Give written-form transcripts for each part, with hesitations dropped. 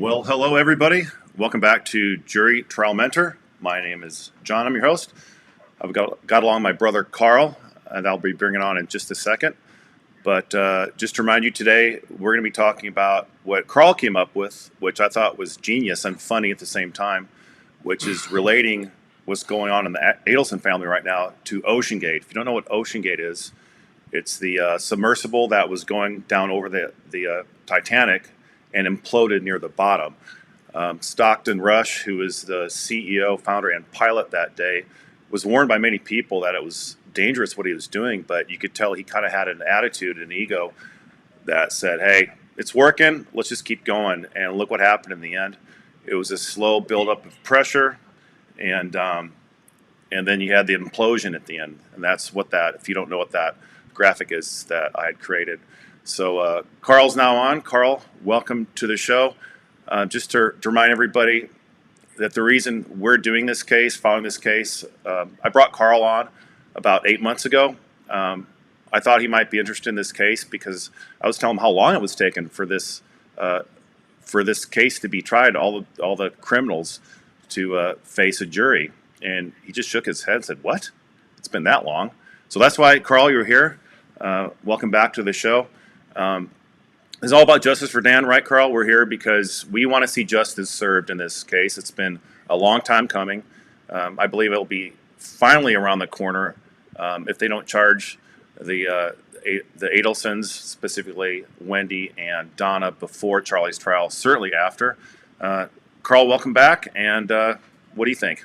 Well, hello everybody. Welcome back to Jury Trial Mentor. My name is John. I'm your host. I've got along my brother Carl, and I'll be bringing on in just a second. But just to remind you today, we're going to be talking about what Carl came up with, which I thought was genius and funny at the same time, which is relating what's going on in the Adelson family right now to OceanGate. If you don't know what OceanGate is, it's the submersible that was going down over the Titanic and imploded near the bottom. Stockton Rush, who is the CEO, founder, and pilot that day, was warned by many people that it was dangerous what he was doing, but you could tell he kind of had an attitude, an ego that said, hey, it's working, let's just keep going. And look what happened in the end. It was a slow buildup of pressure, and then you had the implosion at the end. And that's what that, if you don't know what that graphic is that I had created. So Carl's now on. Carl, welcome to the show. Just to remind everybody that the reason we're doing this case, following this case, I brought Carl on about 8 months ago. I thought he might be interested in this case because I was telling him how long it was taking for this case to be tried, all the criminals to face a jury. And he just shook his head and said, what? It's been that long. So that's why, Carl, you're here. Welcome back to the show. It's all about justice for Dan, right, Carl? We're here because we want to see justice served in this case. It's been a long time coming. I believe it'll be finally around the corner if they don't charge the Adelsons, specifically Wendy and Donna, before Charlie's trial, certainly after. Carl, welcome back, and what do you think?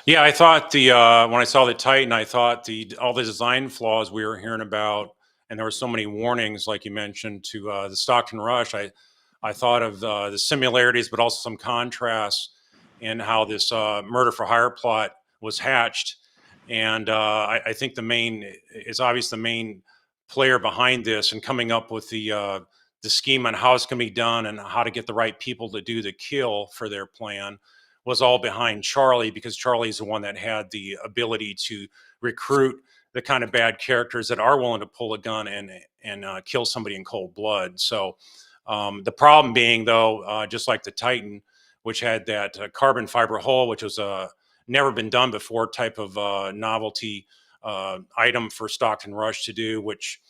Yeah, I thought when I saw the Titan, I thought all the design flaws we were hearing about, and there were so many warnings, like you mentioned, to the Stockton Rush. I thought of the similarities, but also some contrasts in how this murder for hire plot was hatched. And I think the main player behind this and coming up with the scheme on how it's going to be done and how to get the right people to do the kill for their plan was all behind Charlie, because Charlie's the one that had the ability to recruit the kind of bad characters that are willing to pull a gun and kill somebody in cold blood. So the problem being, though, just like the Titan, which had that carbon fiber hull, which was a never been done before type of novelty item for Stockton Rush to do, which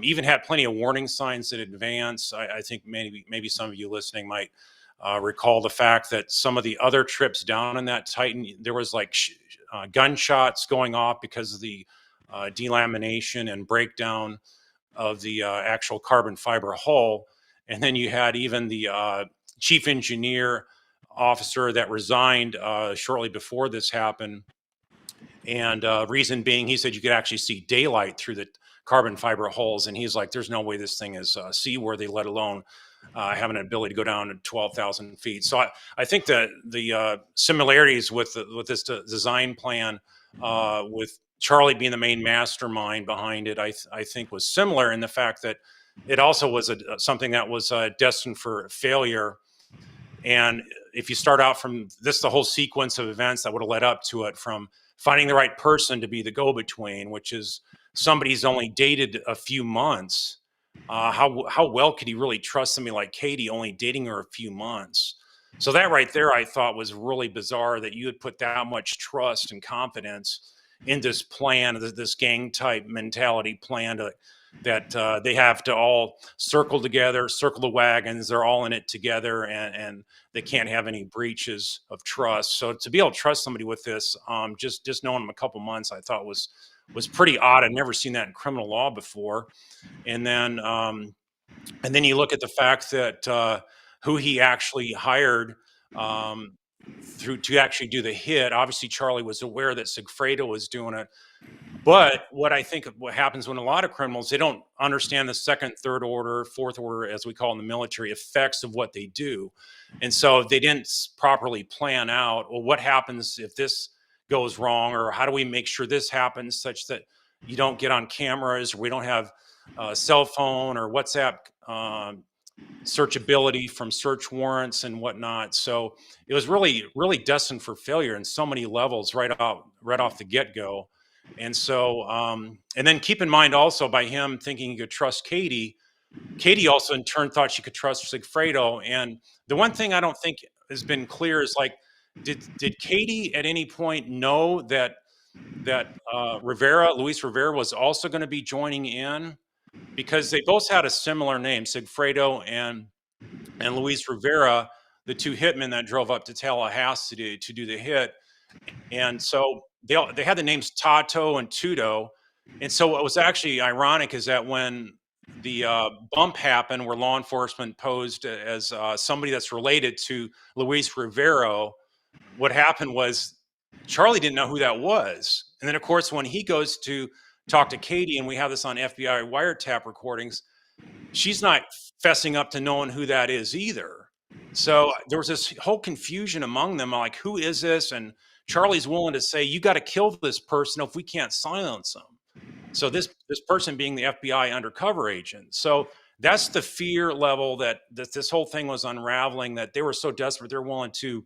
even had plenty of warning signs in advance. I think maybe some of you listening might recall the fact that some of the other trips down in that Titan, there was like gunshots going off because of the delamination and breakdown of the actual carbon fiber hull. And then you had even the chief engineer officer that resigned shortly before this happened. And reason being, he said you could actually see daylight through the carbon fiber hulls. And he's like, there's no way this thing is seaworthy, let alone having an ability to go down to 12,000 feet. So I think that the similarities with this design plan, with Charlie being the main mastermind behind it, I think was similar in the fact that it also was something that was destined for failure. And if you start out from this, the whole sequence of events that would have led up to it, from finding the right person to be the go-between, which is somebody's only dated a few months. How well could he really trust somebody like Katie, only dating her a few months? So that right there, I thought was really bizarre, that you would put that much trust and confidence in this plan, this gang type mentality plan that they have to all circle together, circle the wagons. They're all in it together, and they can't have any breaches of trust. So to be able to trust somebody with this, just knowing them a couple months, I thought was pretty odd. I'd never seen that in criminal law before. And then you look at the fact that who he actually hired to actually do the hit. Obviously, Charlie was aware that Sigfredo was doing it. But what happens when a lot of criminals, they don't understand the second, third order, fourth order, as we call it in the military, effects of what they do. And so they didn't properly plan out, well, what happens if this goes wrong, or how do we make sure this happens such that you don't get on cameras, or we don't have cell phone or WhatsApp searchability from search warrants and whatnot. So it was really, really destined for failure in so many levels right off the get-go. And so, and then keep in mind also, by him thinking he could trust Katie, Katie also in turn thought she could trust Sigfredo. And the one thing I don't think has been clear is like, did Katie at any point know that Luis Rivera was also going to be joining in? Because they both had a similar name, Sigfredo and Luis Rivera, the two hitmen that drove up to Tallahassee to do the hit. And so they had the names Tato and Tudo. And so what was actually ironic is that when the bump happened where law enforcement posed as somebody that's related to Luis Rivera, what happened was Charlie didn't know who that was. And then, of course, when he goes to talk to Katie, and we have this on FBI wiretap recordings, she's not fessing up to knowing who that is either. So there was this whole confusion among them, like, who is this? And Charlie's willing to say, you got to kill this person if we can't silence them. So this person being the FBI undercover agent. So that's the fear level that this whole thing was unraveling, that they were so desperate they're willing to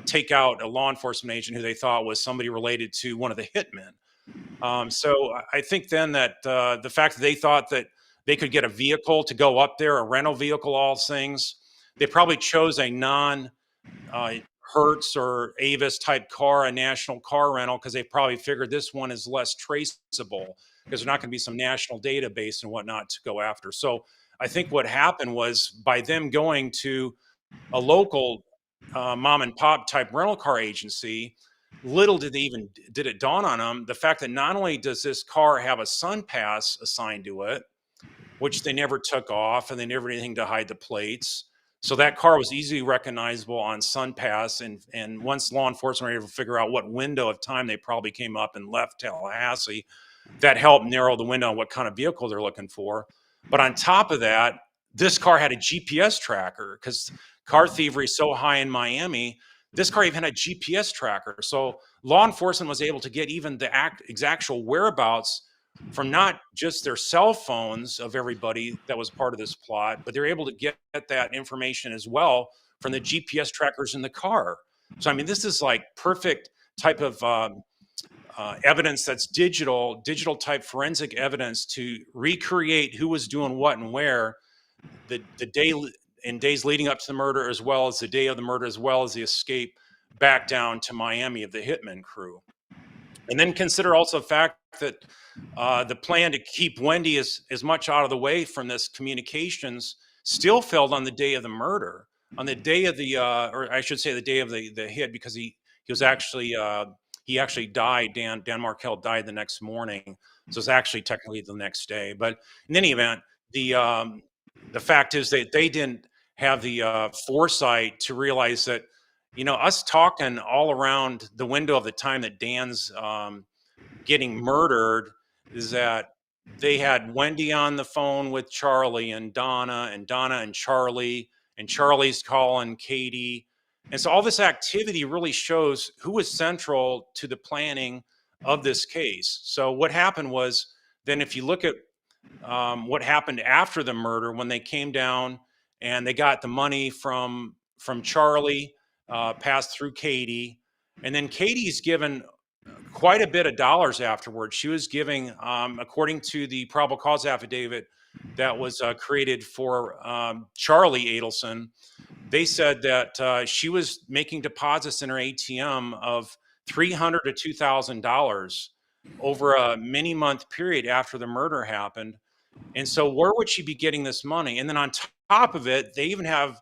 take out a law enforcement agent who they thought was somebody related to one of the hitmen. So I think then that the fact that they thought that they could get a vehicle to go up there, a rental vehicle, all things, they probably chose a non Hertz or Avis type car, a national car rental, because they probably figured this one is less traceable because there's not going to be some national database and whatnot to go after. So I think what happened was by them going to a local mom and pop type rental car agency, little did it dawn on them the fact that not only does this car have a sun pass assigned to it, which they never took off, and they never did anything to hide the plates. So that car was easily recognizable on SunPass, and once law enforcement were able to figure out what window of time they probably came up and left Tallahassee, that helped narrow the window on what kind of vehicle they're looking for. But on top of that, this car had a GPS tracker because car thievery is so high in Miami. This car even had a GPS tracker. So law enforcement was able to get even the actual whereabouts from not just their cell phones of everybody that was part of this plot, but they're able to get that information as well from the GPS trackers in the car. So, I mean, this is like perfect type of evidence that's digital type forensic evidence to recreate who was doing what and where the day in days leading up to the murder, as well as the day of the murder, as well as the escape back down to Miami of the hitman crew. And then consider also the fact that the plan to keep Wendy as much out of the way from this communications still failed on the day of the murder. On the day of the, or I should say the day of the hit, because he was actually, he actually died, Dan Markel died the next morning. So it's actually technically the next day. But in any event, the fact is that they didn't have the foresight to realize that, you know, us talking all around the window of the time that Dan's getting murdered is that they had Wendy on the phone with Charlie and Donna and Charlie, and Charlie's calling Katie. And so all this activity really shows who was central to the planning of this case. So what happened was, then if you look at what happened after the murder, when they came down and they got the money from Charlie, passed through Katie, and then Katie's given quite a bit of dollars afterwards. She was giving, according to the probable cause affidavit that was created for Charlie Adelson, they said that she was making deposits in her ATM of $300 to $2,000 over a many month period after the murder happened. And so where would she be getting this money? And then on top of it, they even have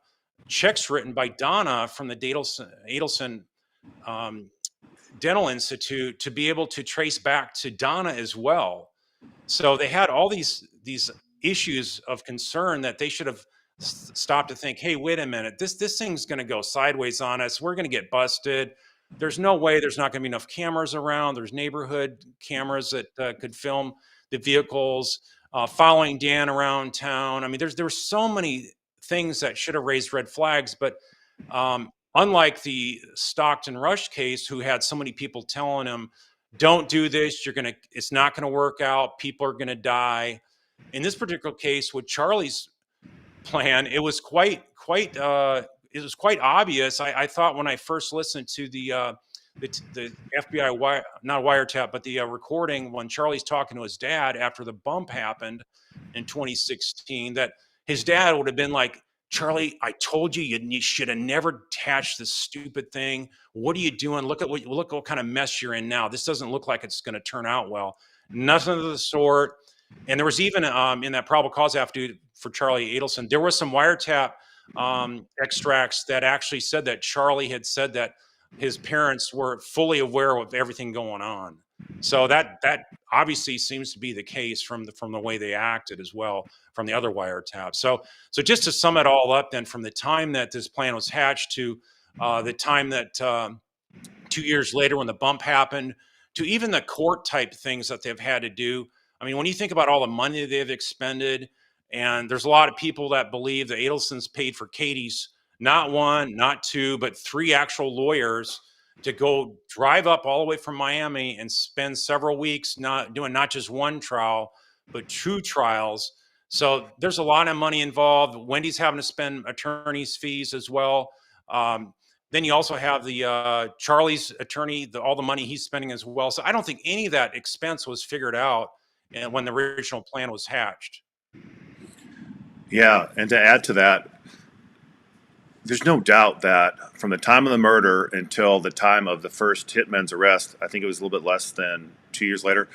checks written by Donna from the Adelson Dental Institute to be able to trace back to Donna as well. So they had all these issues of concern that they should have stopped to think, hey, wait a minute, this thing's going to go sideways on us. We're going to get busted. There's no way there's not going to be enough cameras around. There's neighborhood cameras that could film the vehicles following Dan around town. I mean, there were so many things that should have raised red flags, but unlike the Stockton Rush case, who had so many people telling him, don't do this, it's not going to work out, people are going to die. In this particular case, with Charlie's plan, it was quite obvious. I thought when I first listened to the FBI not wiretap, but the recording when Charlie's talking to his dad after the bump happened, in 2016 that his dad would have been like, Charlie, I told you you should have never attached this stupid thing. What are you doing? Look what kind of mess you're in now. This doesn't look like it's going to turn out well. Nothing of the sort. And there was even in that probable cause affidavit for Charlie Adelson, there was some wiretap extracts that actually said that Charlie had said that his parents were fully aware of everything going on. So that obviously seems to be the case from the way they acted as well from the other wiretap. So just to sum it all up, then from the time that this plan was hatched to the time that 2 years later when the bump happened, to even the court type things that they've had to do. I mean, when you think about all the money they've expended, and there's a lot of people that believe the Adelsons paid for Katie's not one, not two, but three actual lawyers to go drive up all the way from Miami and spend several weeks not doing not just one trial, but two trials. So there's a lot of money involved. Wendy's having to spend attorney's fees as well. Then you also have the Charlie's attorney, all the money he's spending as well. So I don't think any of that expense was figured out when the original plan was hatched. Yeah, and to add to that, there's no doubt that from the time of the murder until the time of the first hitman's arrest, I think it was a little bit less than 2 years later,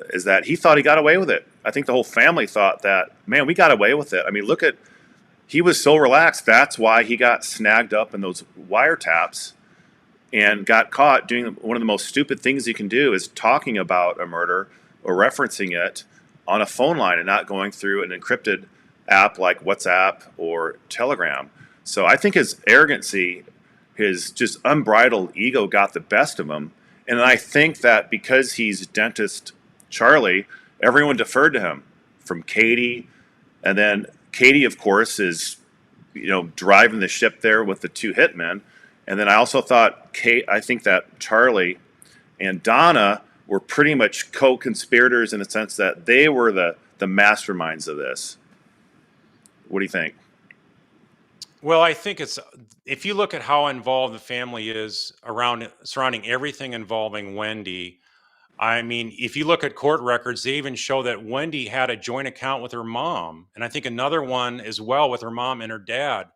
is that he thought he got away with it. I think the whole family thought that, man, we got away with it. I mean, look at, he was so relaxed. That's why he got snagged up in those wiretaps and got caught doing one of the most stupid things you can do is talking about a murder or referencing it on a phone line and not going through an encrypted app like WhatsApp or Telegram. So I think his arrogancy, his just unbridled ego got the best of him. And I think that because he's dentist Charlie, everyone deferred to him, from Katie. And then Katie, of course, is, driving the ship there with the two hitmen. And then I also I think that Charlie and Donna were pretty much co-conspirators in the sense that they were the masterminds of this. What do you think? Well, I think if you look at how involved the family is surrounding everything involving Wendy, I mean, if you look at court records, they even show that Wendy had a joint account with her mom, and I think another one as well with her mom and her dad.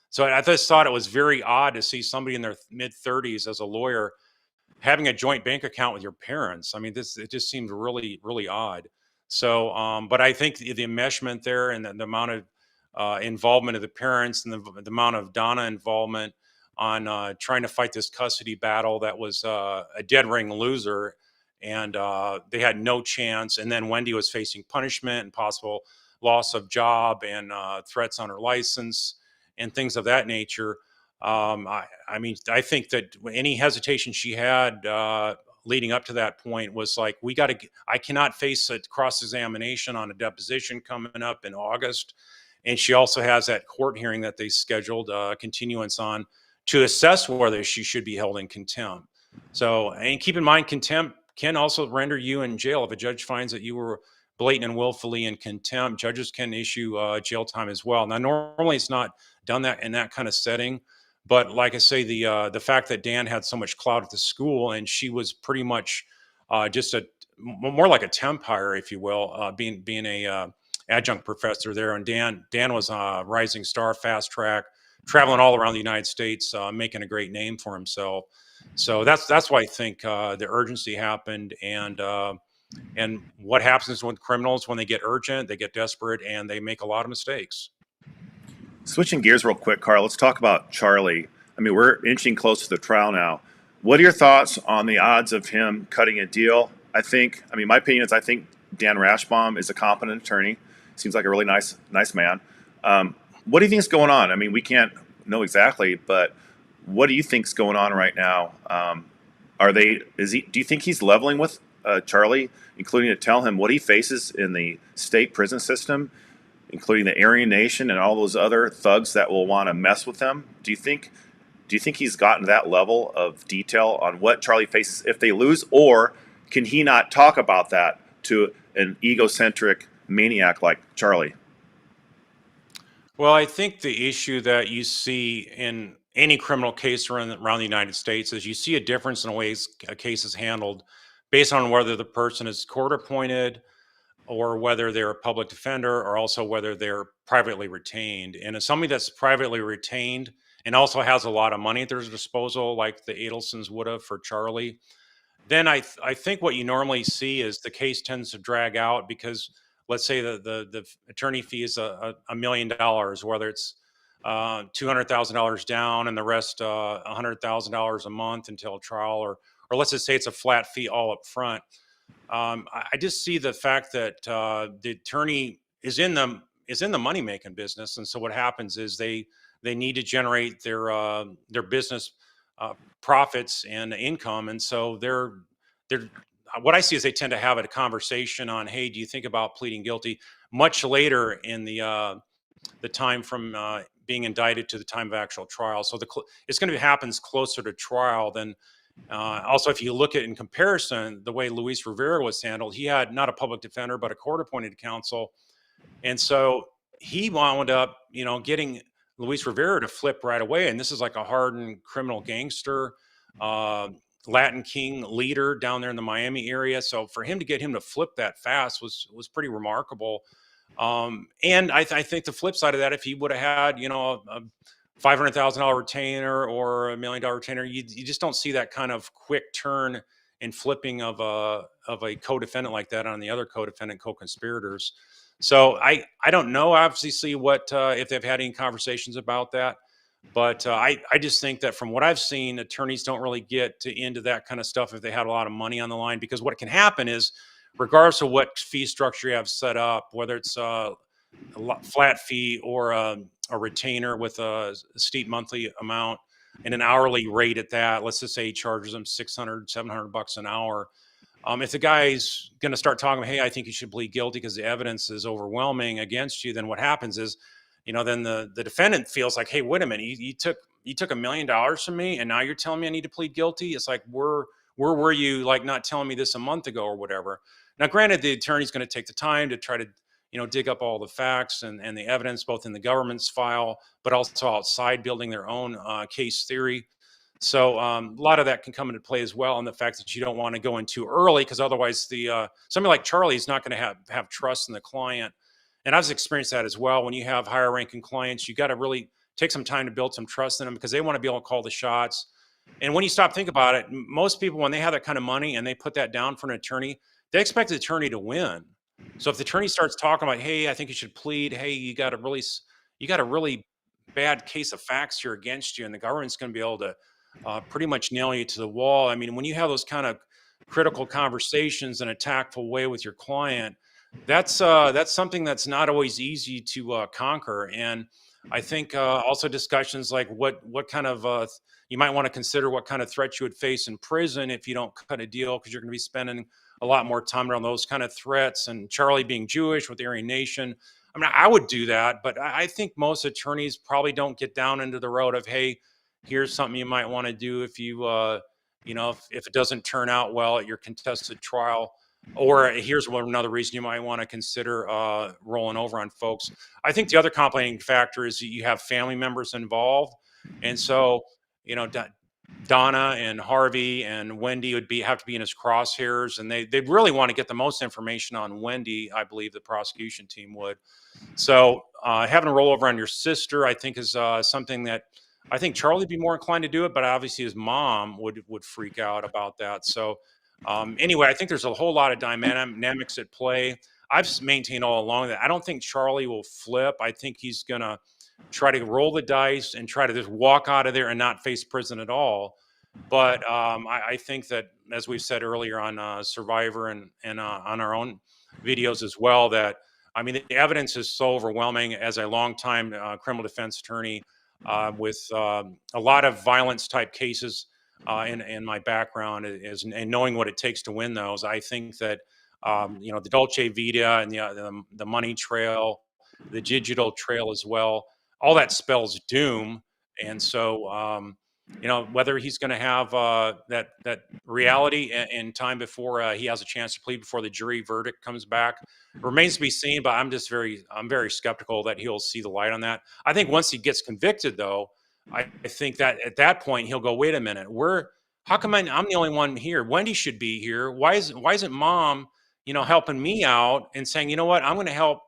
So I just thought it was very odd to see somebody in their mid-30s as a lawyer having a joint bank account with your parents. I mean, it just seemed really, really odd. So, but I think the enmeshment there and the amount of involvement of the parents and the amount of Donna involvement on trying to fight this custody battle that was a dead ring loser, and they had no chance. And then Wendy was facing punishment and possible loss of job and threats on her license and things of that nature. I mean, I think that any hesitation she had leading up to that point was like, I cannot face a cross-examination on a deposition coming up in August. And she also has that court hearing that they scheduled continuance on to assess whether she should be held in contempt. So, and keep in mind, contempt can also render you in jail. If a judge finds that you were blatant and willfully in contempt, judges can issue jail time as well. Now, normally it's not done that in that kind of setting. But like I say, the fact that Dan had so much clout at the school and she was pretty much just more like a temp hire, if you will, being a adjunct professor there. And Dan was a rising star, fast track, traveling all around the United States, making a great name for himself. So that's why I think the urgency happened. And what happens with criminals when they get urgent, they get desperate, and they make a lot of mistakes. Switching gears real quick, Carl, let's talk about Charlie. I mean, we're inching close to the trial now. What are your thoughts on the odds of him cutting a deal? My opinion is I think Dan Rashbaum is a competent attorney. Seems like a really nice man. What do you think is going on? I mean, we can't know exactly, but what do you think is going on right now? Do you think he's leveling with Charlie, including to tell him what he faces in the state prison system, including the Aryan Nation and all those other thugs that will want to mess with them? Do you think he's gotten that level of detail on what Charlie faces if they lose, or can he not talk about that to an egocentric maniac like Charlie? Well, I think the issue that you see in any criminal case around the United States is you see a difference in the ways a case is handled based on whether the person is court appointed, or whether they're a public defender, or also whether they're privately retained. And as somebody that's privately retained and also has a lot of money at their disposal, like the Adelsons would have for Charlie, then I think what you normally see is the case tends to drag out because, let's say the attorney fee is $1 million, whether it's $200,000 down and the rest $100,000 a month until trial, or let's just say it's a flat fee all up front. I just see the fact that the attorney is in the money making business, and so what happens is they need to generate their business profits and income, and so they're what I see is they tend to have a conversation on, hey, do you think about pleading guilty, much later in the time from being indicted to the time of actual trial. So it's going to happens closer to trial than. Also, if you look at in comparison, the way Luis Rivera was handled, he had not a public defender, but a court-appointed counsel. And so he wound up, getting Luis Rivera to flip right away. And this is like a hardened criminal gangster, Latin King leader down there in the Miami area. So for him to get him to flip that fast was pretty remarkable. And I think the flip side of that, if he would have had, a $500,000 retainer or $1 million retainer, you just don't see that kind of quick turn and flipping of a co-defendant like that on the other co-defendant, co-conspirators. So I don't know, obviously, what if they've had any conversations about that. But I just think that from what I've seen, attorneys don't really get into that kind of stuff if they had a lot of money on the line, because what can happen is, regardless of what fee structure you have set up, whether it's a flat fee or a retainer with a steep monthly amount and an hourly rate at that, let's just say he charges them $600, $700 an hour. If the guy's going to start talking, hey, I think you should plead guilty because the evidence is overwhelming against you, then what happens is, then the defendant feels like, hey, wait a minute, you took $1 million from me, and now you're telling me I need to plead guilty? It's like, where were you, like, not telling me this a month ago or whatever? Now, granted, the attorney's going to take the time to try to dig up all the facts and the evidence, both in the government's file, but also outside, building their own case theory. So a lot of that can come into play as well, and the fact that you don't want to go in too early, because otherwise somebody like Charlie is not going to have trust in the client. And I've experienced that as well. When you have higher ranking clients, you got to really take some time to build some trust in them, because they want to be able to call the shots. And when you stop, think about it, most people, when they have that kind of money and they put that down for an attorney, they expect the attorney to win. So if the attorney starts talking about, hey, I think you should plead, hey, you got a really bad case of facts here against you, and the government's going to be able to pretty much nail you to the wall. I mean, when you have those kind of critical conversations in a tactful way with your client, that's something that's not always easy to conquer. And I think also discussions like what kind of you might want to consider what kind of threats you would face in prison if you don't cut a deal, because you're going to be spending a lot more time around those kind of threats. And Charlie being Jewish with the Aryan Nation, I mean, I would do that, but I think most attorneys probably don't get down into the road of, hey, here's something you might want to do if you, if it doesn't turn out well at your contested trial, or here's another reason you might want to consider rolling over on folks. I think the other complicating factor is that you have family members involved, and so Donna and Harvey and Wendy have to be in his crosshairs, and they really want to get the most information on Wendy. I believe the prosecution team would. So having a rollover on your sister, I think, is something that I think Charlie would be more inclined to do it, but obviously his mom would freak out about that. So anyway, I think there's a whole lot of dynamics at play. I've maintained all along that I don't think Charlie will flip. I think he's going to try to roll the dice and try to just walk out of there and not face prison at all. But I think that, as we've said earlier on Survivor and on our own videos as well, that, I mean, the evidence is so overwhelming. As a longtime criminal defense attorney with a lot of violence type cases in my background, and knowing what it takes to win those, I think that the Dolce Vita and the money trail, the digital trail as well, all that spells doom. And so whether he's going to have that reality in time before he has a chance to plead before the jury verdict comes back remains to be seen. But I'm very skeptical that he'll see the light on that. I think once he gets convicted, though, I think that at that point he'll go, wait a minute, how come I'm the only one here? Wendy should be here. Why isn't Mom helping me out and saying, you know what, I'm going to help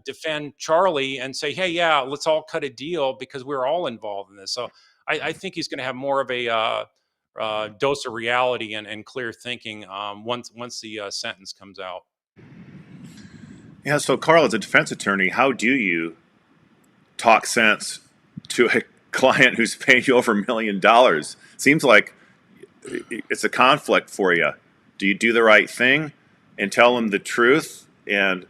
defend Charlie and say, hey, yeah, let's all cut a deal because we're all involved in this. So I think he's going to have more of a dose of reality and clear thinking once the sentence comes out. Yeah. So, Carl, as a defense attorney, how do you talk sense to a client who's paying you over $1 million? Seems like it's a conflict for you. Do you do the right thing and tell them the truth and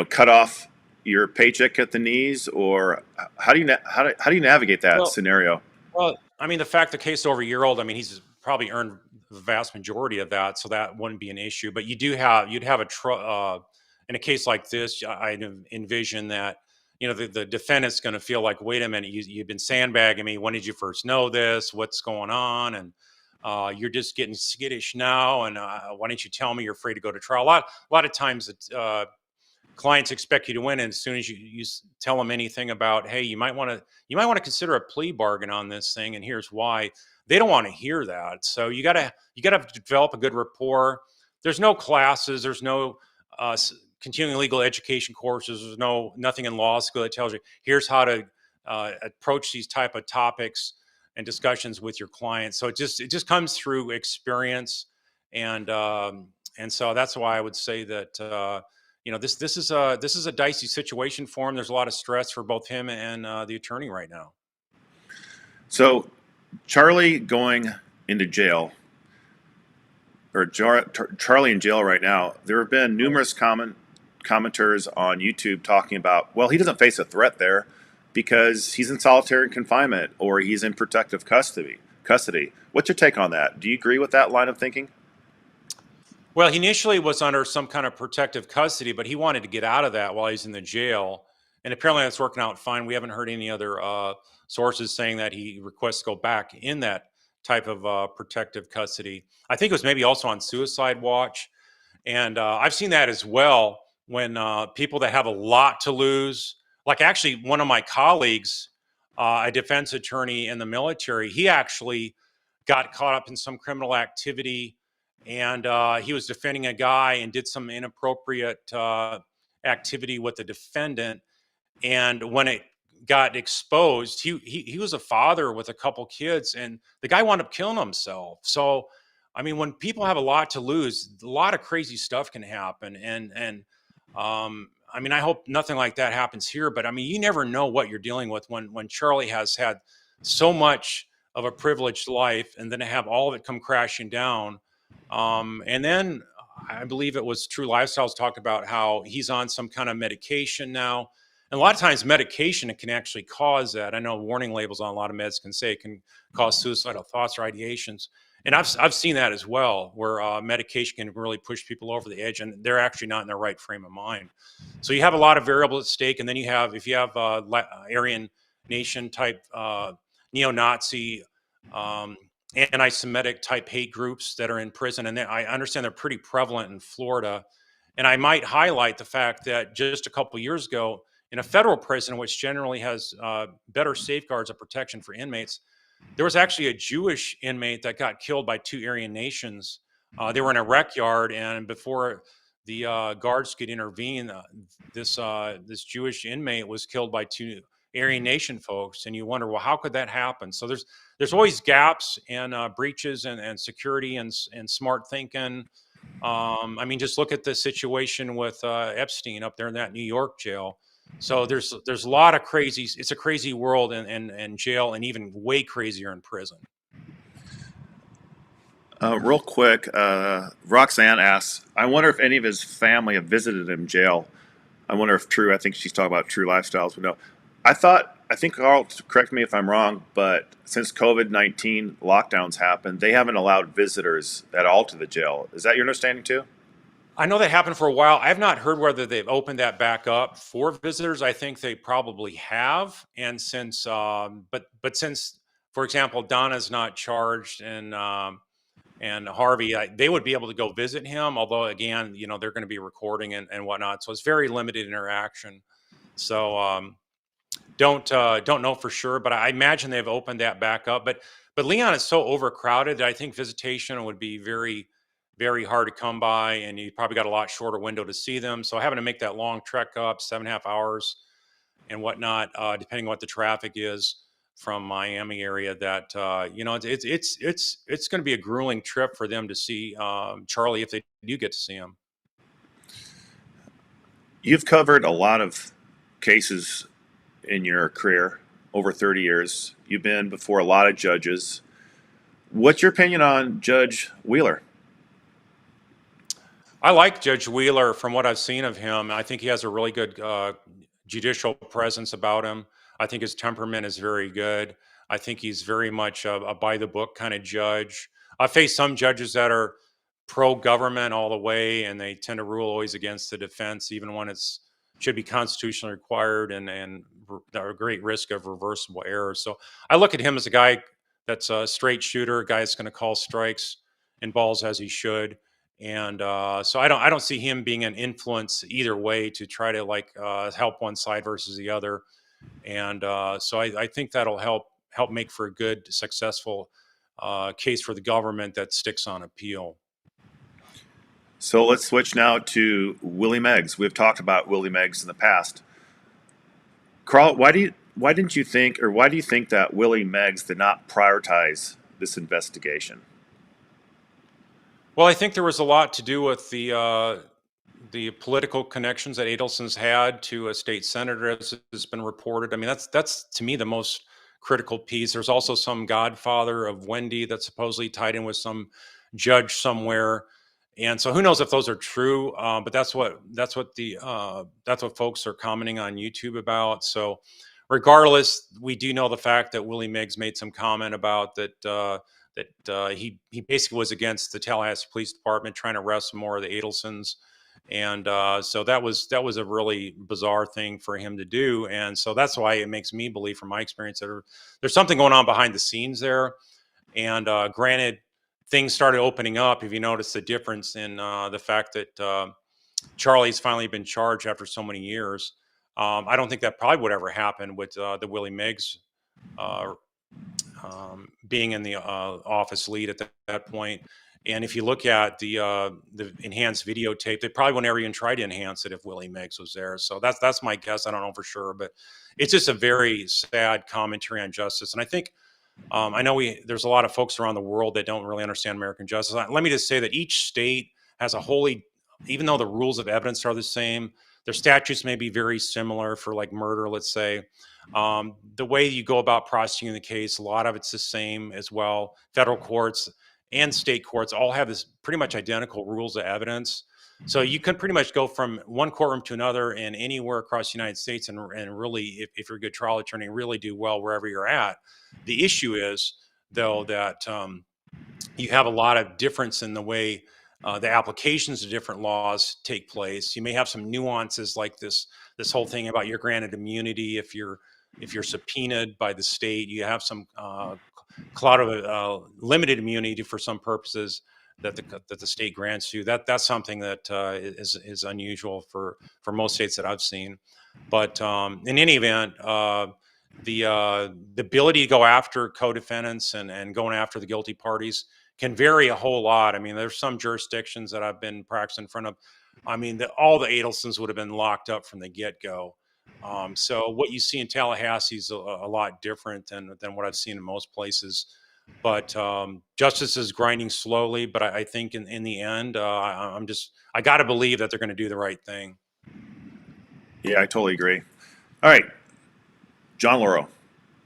cut off your paycheck at the knees, or how do you navigate that Well, scenario? well, I mean, the fact the case is over a year old, I mean, he's probably earned the vast majority of that, so that wouldn't be an issue. But you'd have in a case like this, I envision that the defendant's going to feel like, wait a minute, you've been sandbagging me. When did you first know this? What's going on? And you're just getting skittish now. And why didn't you tell me you're afraid to go to trial? A lot of times it's clients expect you to win, and as soon as you tell them anything about, hey, you might want to consider a plea bargain on this thing, and here's why, they don't want to hear that. So you gotta develop a good rapport. There's no classes, there's no continuing legal education courses, there's nothing in law school that tells you here's how to approach these type of topics and discussions with your clients. So it just comes through experience, and so that's why I would say that this is a dicey situation for him. There's a lot of stress for both him and the attorney right now. So, Charlie going into jail, or Charlie in jail right now, there have been numerous commenters on YouTube talking about, well, he doesn't face a threat there because he's in solitary confinement or he's in protective custody. What's your take on that? Do you agree with that line of thinking? Well, he initially was under some kind of protective custody, but he wanted to get out of that while he's in the jail. And apparently that's working out fine. We haven't heard any other sources saying that he requests to go back in that type of protective custody. I think it was maybe also on suicide watch. And I've seen that as well when people that have a lot to lose, like actually one of my colleagues, a defense attorney in the military, he actually got caught up in some criminal activity, and he was defending a guy and did some inappropriate activity with the defendant. And when it got exposed, he was a father with a couple kids, and the guy wound up killing himself. So, I mean, when people have a lot to lose, a lot of crazy stuff can happen. And I mean, I hope nothing like that happens here. But I mean, you never know what you're dealing with when Charlie has had so much of a privileged life, and then to have all of it come crashing down. And then I believe it was True Lifestyles talked about how he's on some kind of medication now. And a lot of times medication, it can actually cause that. I know warning labels on a lot of meds can say it can cause suicidal thoughts or ideations. And I've seen that as well, where medication can really push people over the edge, and they're actually not in their right frame of mind. So you have a lot of variables at stake. And then if you have Aryan Nation type neo-Nazi, anti-Semitic type hate groups that are in prison, and I understand they're pretty prevalent in Florida. And I might highlight the fact that just a couple of years ago, in a federal prison, which generally has better safeguards of protection for inmates, there was actually a Jewish inmate that got killed by two Aryan nations. They were in a rec yard, and before the guards could intervene, this Jewish inmate was killed by two Aryan Nation folks. And you wonder, well, how could that happen? So there's always gaps and breaches and security and smart thinking. I mean, just look at the situation with Epstein up there in that New York jail. So there's a lot of crazy. It's a crazy world in jail, and even way crazier in prison. Real quick, Roxanne asks, I wonder if any of his family have visited him in jail. I wonder if I think she's talking about True Lifestyles, but no. I think Carl, correct me if I'm wrong, but since COVID-19 lockdowns happened, they haven't allowed visitors at all to the jail. Is that your understanding too? I know that happened for a while. I've not heard whether they've opened that back up for visitors. I think they probably have. And since, but since, for example, Donna's not charged and Harvey, they would be able to go visit him. Although, again, they're going to be recording and whatnot, so it's very limited interaction. So don't know for sure, but I imagine they've opened that back up. But Leon is so overcrowded that I think visitation would be very very hard to come by, and you probably got a lot shorter window to see them. So having to make that long trek up 7.5 hours and whatnot, depending on what the traffic is from Miami area, that it's going to be a grueling trip for them to see Charlie if they do get to see him. You've covered a lot of cases in your career, over 30 years. You've been before a lot of judges. What's your opinion on Judge Wheeler? I like Judge Wheeler from what I've seen of him. I think he has a really good judicial presence about him. I think his temperament is very good. I think he's very much a by the book kind of judge. I face some judges that are pro government all the way, and they tend to rule always against the defense, even when it's should be constitutionally required, and a great risk of reversible error. So I look at him as a guy that's a straight shooter, a guy that's going to call strikes and balls as he should. And so I don't see him being an influence either way to try to help one side versus the other. And so I think that'll help make for a good, successful case for the government that sticks on appeal. So let's switch now to Willie Meggs. We've talked about Willie Meggs in the past. Carl, why do you think that Willie Meggs did not prioritize this investigation? Well, I think there was a lot to do with the political connections that Adelson's had to a state senator, as has been reported. I mean, that's to me the most critical piece. There's also some godfather of Wendy that's supposedly tied in with some judge somewhere, and so who knows if those are true. But that's what folks are commenting on YouTube about. So, regardless, we do know the fact that Willie Meggs made some comment about that he basically was against the Tallahassee Police Department trying to arrest more of the Adelsons, and so that was a really bizarre thing for him to do, and so that's why it makes me believe, from my experience, that there's something going on behind the scenes there. And granted, things started opening up. If you notice the difference in the fact that Charlie's finally been charged after so many years, I don't think that probably would ever happen with the Willie Meggs being in the office lead at that point. And if you look at the enhanced videotape, they probably would never even try to enhance it if Willie Meggs was there. So that's my guess. I don't know for sure, but it's just a very sad commentary on justice. And I think I know there's a lot of folks around the world that don't really understand American justice. Let me just say that each state has even though the rules of evidence are the same, their statutes may be very similar for like murder, let's say. The way you go about prosecuting the case, a lot of it's the same as well. Federal courts and state courts all have this pretty much identical rules of evidence. So you can pretty much go from one courtroom to another and anywhere across the United States and really, if you're a good trial attorney, really do well wherever you're at. The issue is, though, that you have a lot of difference in the way the applications of different laws take place. You may have some nuances like this whole thing about you're granted immunity if you're subpoenaed by the state. You have some cloud of limited immunity for some purposes that the state grants you. That's something that is unusual for most states that I've seen. But in any event, the ability to go after co-defendants and going after the guilty parties can vary a whole lot. I mean, there's some jurisdictions that I've been practicing in front of. I mean, all the Adelsons would have been locked up from the get-go. So what you see in Tallahassee is a lot different than what I've seen in most places. But justice is grinding slowly. But I think in the end, I got to believe that they're going to do the right thing. Yeah, I totally agree. All right, John Lauro,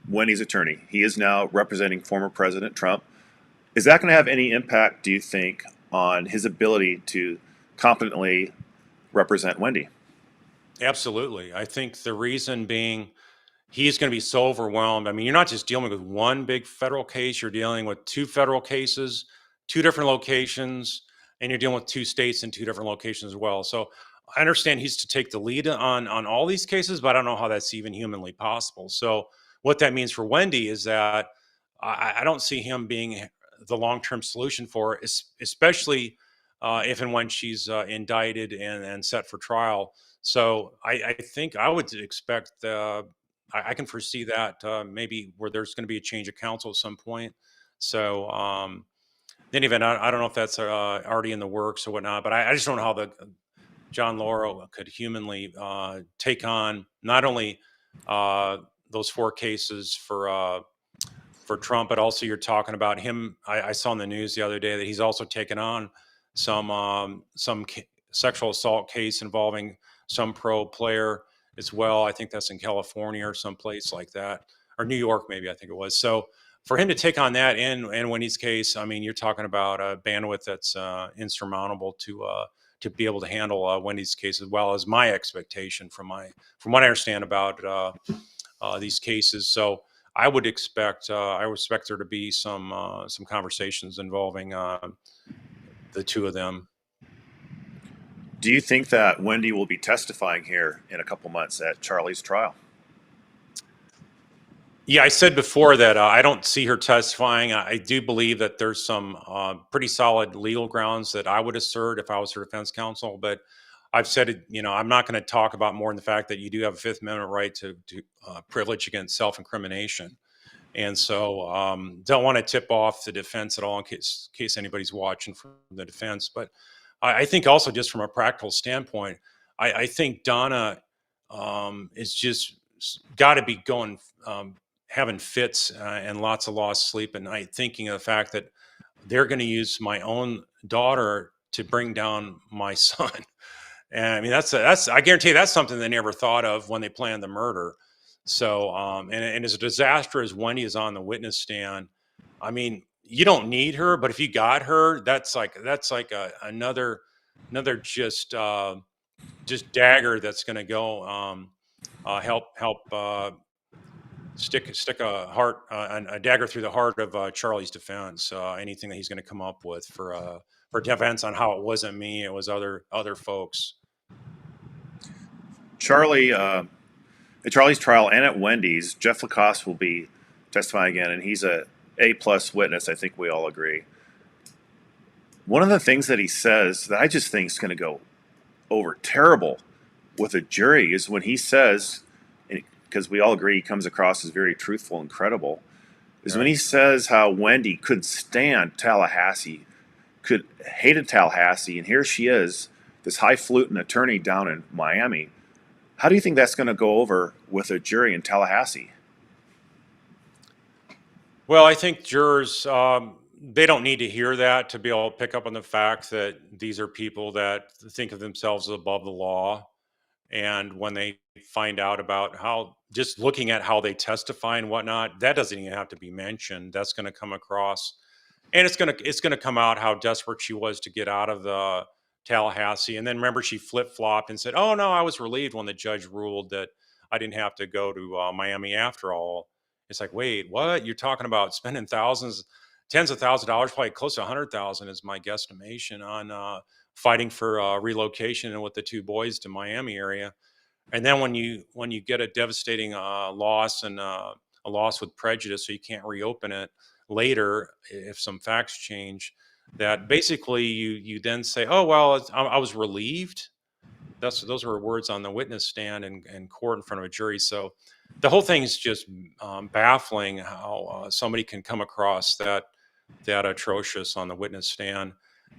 Wendy's attorney. He is now representing former President Trump. Is that going to have any impact, do you think, on his ability to competently represent Wendy? Absolutely. I think the reason being, he's going to be so overwhelmed. I mean, you're not just dealing with one big federal case, you're dealing with two federal cases, two different locations, and you're dealing with two states in two different locations as well. So I understand he's to take the lead on all these cases, but I don't know how that's even humanly possible. So what that means for Wendy is that I don't see him being the long-term solution for it, especially if and when she's indicted and set for trial. So I think I would expect I can foresee that maybe where there's going to be a change of counsel at some point. So then even I don't know if that's already in the works or whatnot, but I just don't know how the John Lauro could humanly take on not only uh, those 4 cases for Trump, but also you're talking about him. I saw in the news the other day that he's also taken on some sexual assault case involving some pro player as well. I think that's in California or someplace like that, or New York maybe I think it was. So for him to take on that in Wendy's case, I mean, you're talking about a bandwidth that's insurmountable to be able to handle Wendy's case, as well as my expectation from what I understand about these cases. So I would expect there to be some conversations involving the two of them. Do you think that Wendy will be testifying here in a couple months at Charlie's trial? Yeah, I said before that I don't see her testifying. I do believe that there's some pretty solid legal grounds that I would assert if I was her defense counsel. But I've said it, I'm not going to talk about more than the fact that you do have a Fifth Amendment right to privilege against self-incrimination. And so don't want to tip off the defense at all in case anybody's watching from the defense. But I think also just from a practical standpoint, I think Donna is just got to be going, having fits and lots of lost sleep at night, thinking of the fact that they're going to use my own daughter to bring down my son. And I mean, I guarantee you that's something they never thought of when they planned the murder. So, and as a disaster as Wendy is on the witness stand, I mean, you don't need her, but if you got her, that's like another just dagger that's going to go help stick a dagger through the heart of Charlie's defense. Anything that he's going to come up with for defense on how it wasn't me, it was other folks. Charlie, at Charlie's trial and at Wendy's, Jeff Lacoste will be testifying again, and he's A+ witness. I think we all agree. One of the things that he says that I just think is going to go over terrible with a jury is when he says, because we all agree he comes across as very truthful and credible, is when he says how Wendy couldn't stand Tallahassee, hated Tallahassee, and here she is, this highfalutin attorney down in Miami. How do you think that's going to go over with a jury in Tallahassee? Well, I think jurors, they don't need to hear that to be able to pick up on the fact that these are people that think of themselves above the law. And when they find out about how, just looking at how they testify and whatnot, that doesn't even have to be mentioned. That's going to come across, and it's going to come out how desperate she was to get out of the Tallahassee. And then remember, she flip-flopped and said, "Oh no, I was relieved when the judge ruled that I didn't have to go to Miami after all." It's like, wait, what? You're talking about spending thousands, tens of thousands of dollars, probably close to 100,000 is my guesstimation on fighting for relocation and with the 2 boys to Miami area. And then when you get a devastating loss and a loss with prejudice, so you can't reopen it later if some facts change, that basically you then say, oh well, I was relieved. Those were words on the witness stand and court in front of a jury. So the whole thing is just baffling how somebody can come across that atrocious on the witness stand.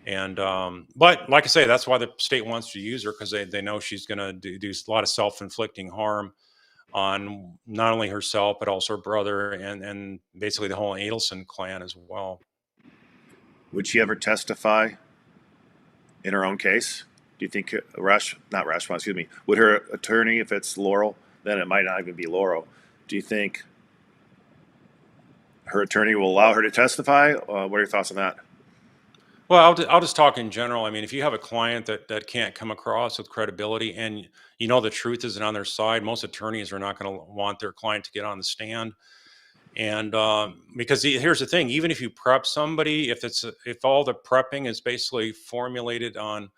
And but like I say, that's why the state wants to use her, because they know she's going to do a lot of self-inflicting harm on not only herself but also her brother and basically the whole Adelson clan as well. Would she ever testify in her own case? Do you think would her attorney, if it's Laurel, then it might not even be Laurel, do you think her attorney will allow her to testify? What are your thoughts on that? Well, I'll just talk in general. I mean, if you have a client that can't come across with credibility and the truth isn't on their side, most attorneys are not going to want their client to get on the stand. And because here's the thing, even if you prep somebody, if all the prepping is basically formulated on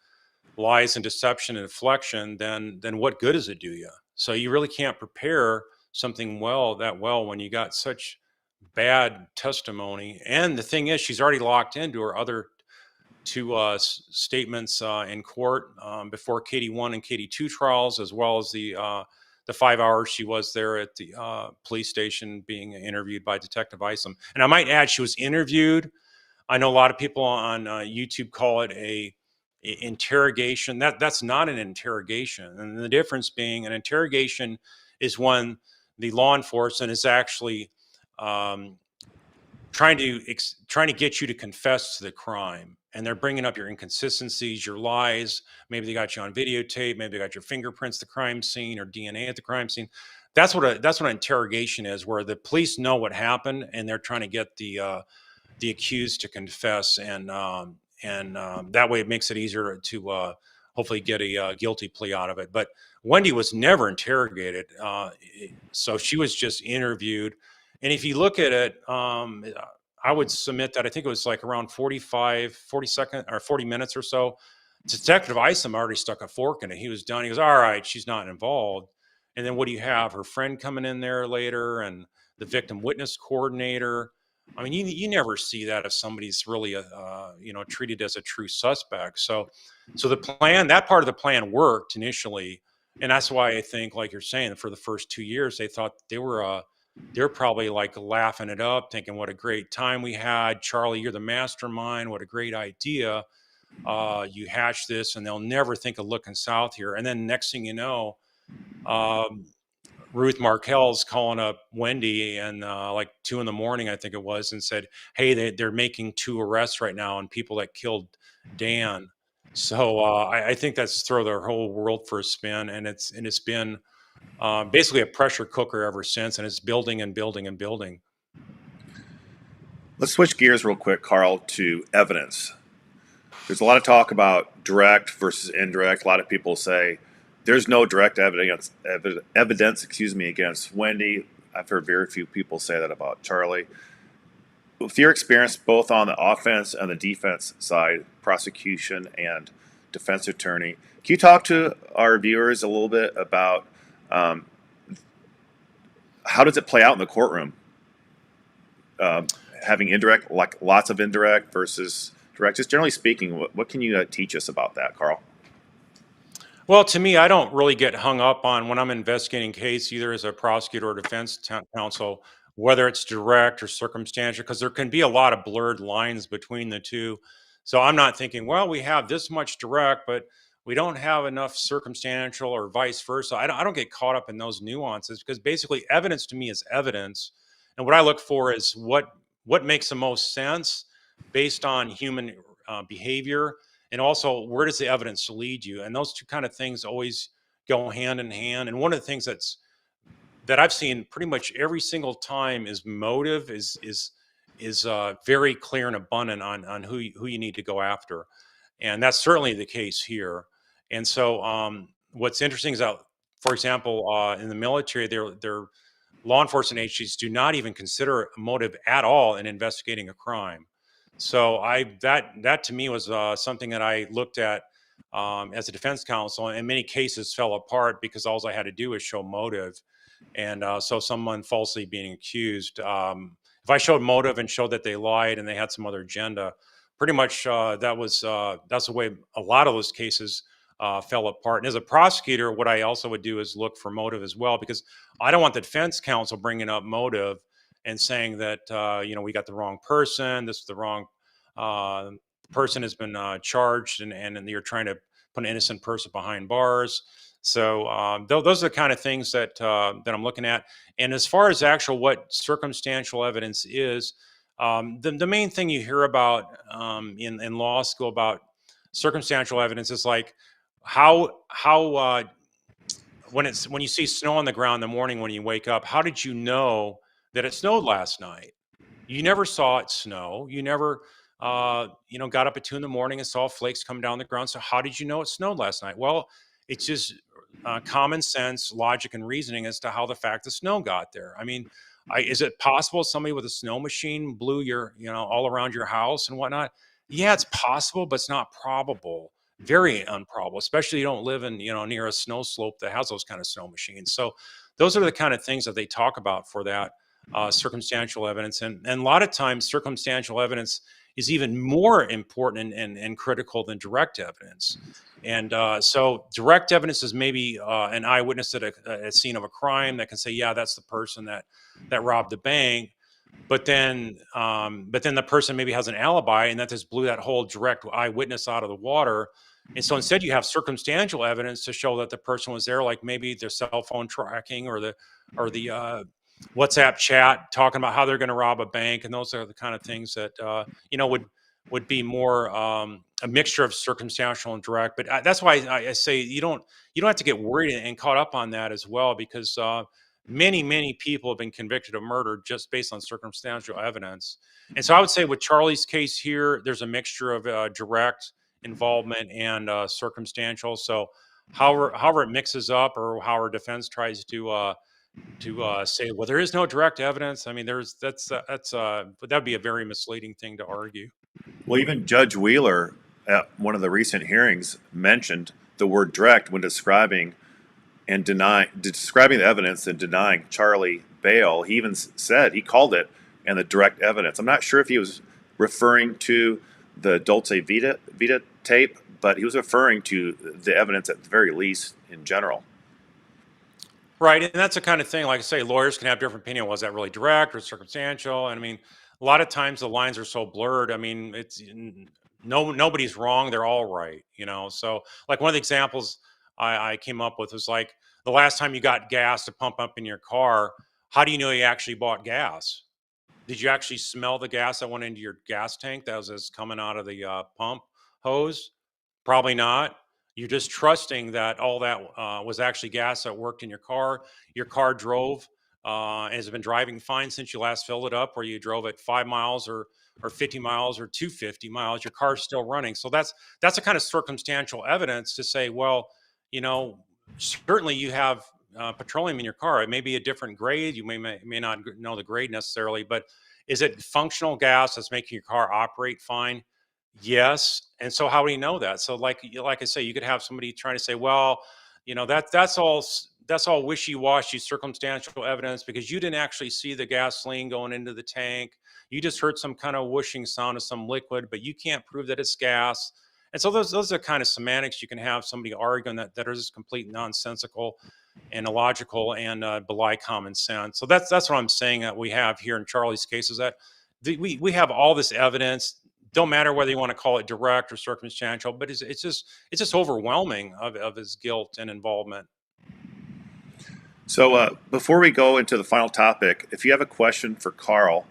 lies and deception and deflection, then what good does it do you? So you really can't prepare something that well when you got such bad testimony. And the thing is, she's already locked into her other 2 statements in court before KD1 and KD2 trials, as well as the 5 hours she was there at the police station being interviewed by Detective Isom. And I might add, she was interviewed I know a lot of people on YouTube call it a interrogation. That's not an interrogation, and the difference being an interrogation is when the law enforcement is actually um, trying to get you to confess to the crime, and they're bringing up your inconsistencies, your lies. Maybe they got you on videotape, maybe they got your fingerprints at the crime scene or DNA at the crime scene. That's what an interrogation is, where the police know what happened and they're trying to get the accused to confess, and that way it makes it easier to hopefully get a guilty plea out of it. But Wendy was never interrogated, so she was just interviewed. And if you look at it, I would submit that I think it was like around 40 seconds or 40 minutes or so. Detective Isom already stuck a fork in it. He was done. He goes, all right, she's not involved. And then what do you have? Her friend coming in there later, and the victim witness coordinator. I mean, you never see that if somebody's really treated as a true suspect. So the plan, that part of the plan worked initially, and that's why I think, like you're saying, for the first 2 years they thought they were probably like laughing it up, thinking what a great time we had. Charlie, you're the mastermind. What a great idea. You hatch this, and they'll never think of looking south here. And then next thing you know, um, Ruth Markel's calling up Wendy and like 2 a.m, I think it was, and said, "Hey, they're making 2 arrests right now on people that killed Dan." So I think that's throw their whole world for a spin, and it's been basically a pressure cooker ever since, and it's building and building and building. Let's switch gears real quick, Carl, to evidence. There's a lot of talk about direct versus indirect. A lot of people say there's no direct evidence, against Wendy. I've heard very few people say that about Charlie. With your experience both on the offense and the defense side, prosecution and defense attorney, can you talk to our viewers a little bit about how does it play out in the courtroom? Having indirect, like lots of indirect versus direct. Just generally speaking, what can you teach us about that, Carl? Well, to me, I don't really get hung up on when I'm investigating a case, either as a prosecutor or defense counsel, whether it's direct or circumstantial, because there can be a lot of blurred lines between the two. So I'm not thinking, well, we have this much direct, but we don't have enough circumstantial, or vice versa. I don't get caught up in those nuances, because basically evidence to me is evidence. And what I look for is what makes the most sense based on human behavior, and also where does the evidence lead you. And those two kind of things always go hand in hand. And one of the things that I've seen pretty much every single time is motive is very clear and abundant on who you need to go after, and that's certainly the case here. And so what's interesting is that, for example, in the military, their law enforcement agencies do not even consider motive at all in investigating a crime. So that to me was something that I looked at as a defense counsel, and in many cases fell apart because all I had to do was show motive. And so someone falsely being accused, if I showed motive and showed that they lied and they had some other agenda, pretty much that's the way a lot of those cases fell apart. And as a prosecutor, what I also would do is look for motive as well, because I don't want the defense counsel bringing up motive and saying that we got the wrong person, this is the wrong uh, person has been charged, and you're trying to put an innocent person behind bars. So those are the kind of things that I'm looking at. And as far as actual what circumstantial evidence is, the main thing you hear about in law school about circumstantial evidence is like how when you see snow on the ground in the morning when you wake up, how did you know that it snowed last night? You never saw it snow. You never got up at 2 a.m. and saw flakes come down the ground. So how did you know it snowed last night? Well, it's just common sense, logic, and reasoning as to how the fact the snow got there. I mean, is it possible somebody with a snow machine blew all around your house and whatnot? Yeah, it's possible, but it's not probable. Very improbable, especially you don't live in near a snow slope that has those kind of snow machines. So those are the kind of things that they talk about for that circumstantial evidence, and a lot of times circumstantial evidence is even more important and critical than direct evidence. And so direct evidence is maybe an eyewitness at a scene of a crime that can say, yeah, that's the person that robbed the bank. but then the person maybe has an alibi, and that just blew that whole direct eyewitness out of the water. And so instead, you have circumstantial evidence to show that the person was there, like maybe their cell phone tracking or the WhatsApp chat talking about how they're going to rob a bank, and those are the kind of things that would be more a mixture of circumstantial and direct. But that's why I say you don't have to get worried and caught up on that as well, because many people have been convicted of murder just based on circumstantial evidence. And so I would say with Charlie's case here, there's a mixture of direct involvement and circumstantial. So however it mixes up, or however defense tries to say, well, there is no direct evidence. I mean, but that'd be a very misleading thing to argue. Well, even Judge Wheeler at one of the recent hearings mentioned the word direct when describing the evidence and denying Charlie bail. He even said, he called it, and the direct evidence. I'm not sure if he was referring to the Dulce Vita tape, but he was referring to the evidence at the very least in general. Right, and that's the kind of thing, like I say, lawyers can have different opinion. Was that really direct or circumstantial? And I mean, a lot of times the lines are so blurred. I mean, nobody's wrong; they're all right. So like one of the examples I came up with was like the last time you got gas to pump up in your car. How do you know you actually bought gas? Did you actually smell the gas that went into your gas tank that was just coming out of the pump hose? Probably not. You're just trusting that all that was actually gas that worked in your car. Your car drove and has been driving fine since you last filled it up, or you drove at 5 miles or 50 miles or 250 miles. Your car's still running. So that's a kind of circumstantial evidence to say, well, you know, certainly you have petroleum in your car. It may be a different grade. You may not know the grade necessarily, but is it functional gas that's making your car operate fine? Yes. And so how do you know that? So like I say, you could have somebody trying to say, well, that's all wishy-washy circumstantial evidence because you didn't actually see the gasoline going into the tank. You just heard some kind of whooshing sound of some liquid, but you can't prove that it's gas. And so those are kind of semantics you can have somebody arguing that are just complete nonsensical and illogical and belie common sense. So that's what I'm saying that we have here in Charlie's case is that we have all this evidence. Don't matter whether you want to call it direct or circumstantial, but it's just overwhelming of his guilt and involvement. So before we go into the final topic, if you have a question for Carl,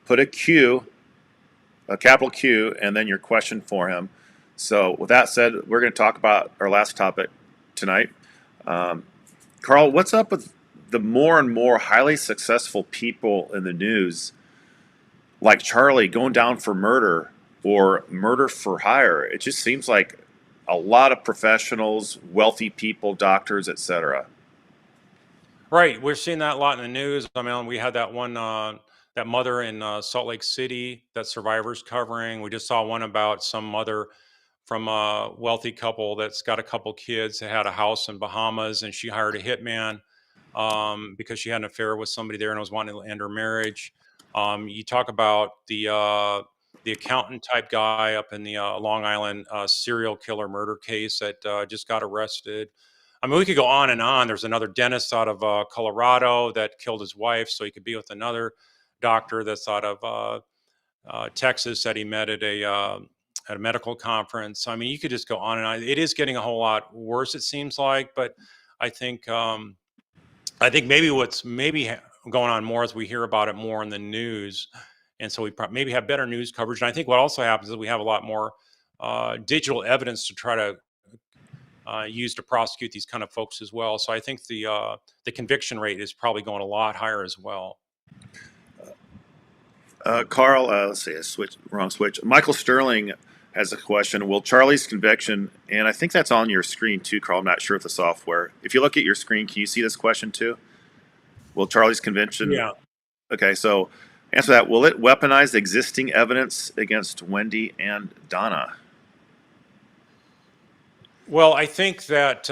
put a Q, a capital Q, and then your question for him. So with that said, we're going to talk about our last topic tonight. Carl, what's up with the more and more highly successful people in the news, like Charlie, going down for murder or murder for hire? It just seems like a lot of professionals, wealthy people, doctors, etc. Right, we're seeing that a lot in the news. I mean, we had that one that mother in Salt Lake City that Survivor's covering. We just saw one about some mother from a wealthy couple that's got a couple kids that had a house in Bahamas, and she hired a hitman because she had an affair with somebody there and was wanting to end her marriage. You talk about the accountant type guy up in the Long Island serial killer murder case that just got arrested. I mean, we could go on and on. There's another dentist out of Colorado that killed his wife so he could be with another doctor that's out of Texas that he met at a medical conference. I mean, you could just go on and on. It is getting a whole lot worse, it seems like. But I think maybe what's going on more is we hear about it more in the news, and so we maybe have better news coverage. And I think what also happens is we have a lot more digital evidence to try to use to prosecute these kind of folks as well. So I think the conviction rate is probably going a lot higher as well. Carl, let's see, wrong switch. Michael Sterling has a question. Will Charlie's conviction, and I think that's on your screen too, Carl. I'm not sure if the software. If you look at your screen, can you see this question too? Will Charlie's conviction? Yeah. Okay, so answer that. Will it weaponize existing evidence against Wendy and Donna? Well, I think that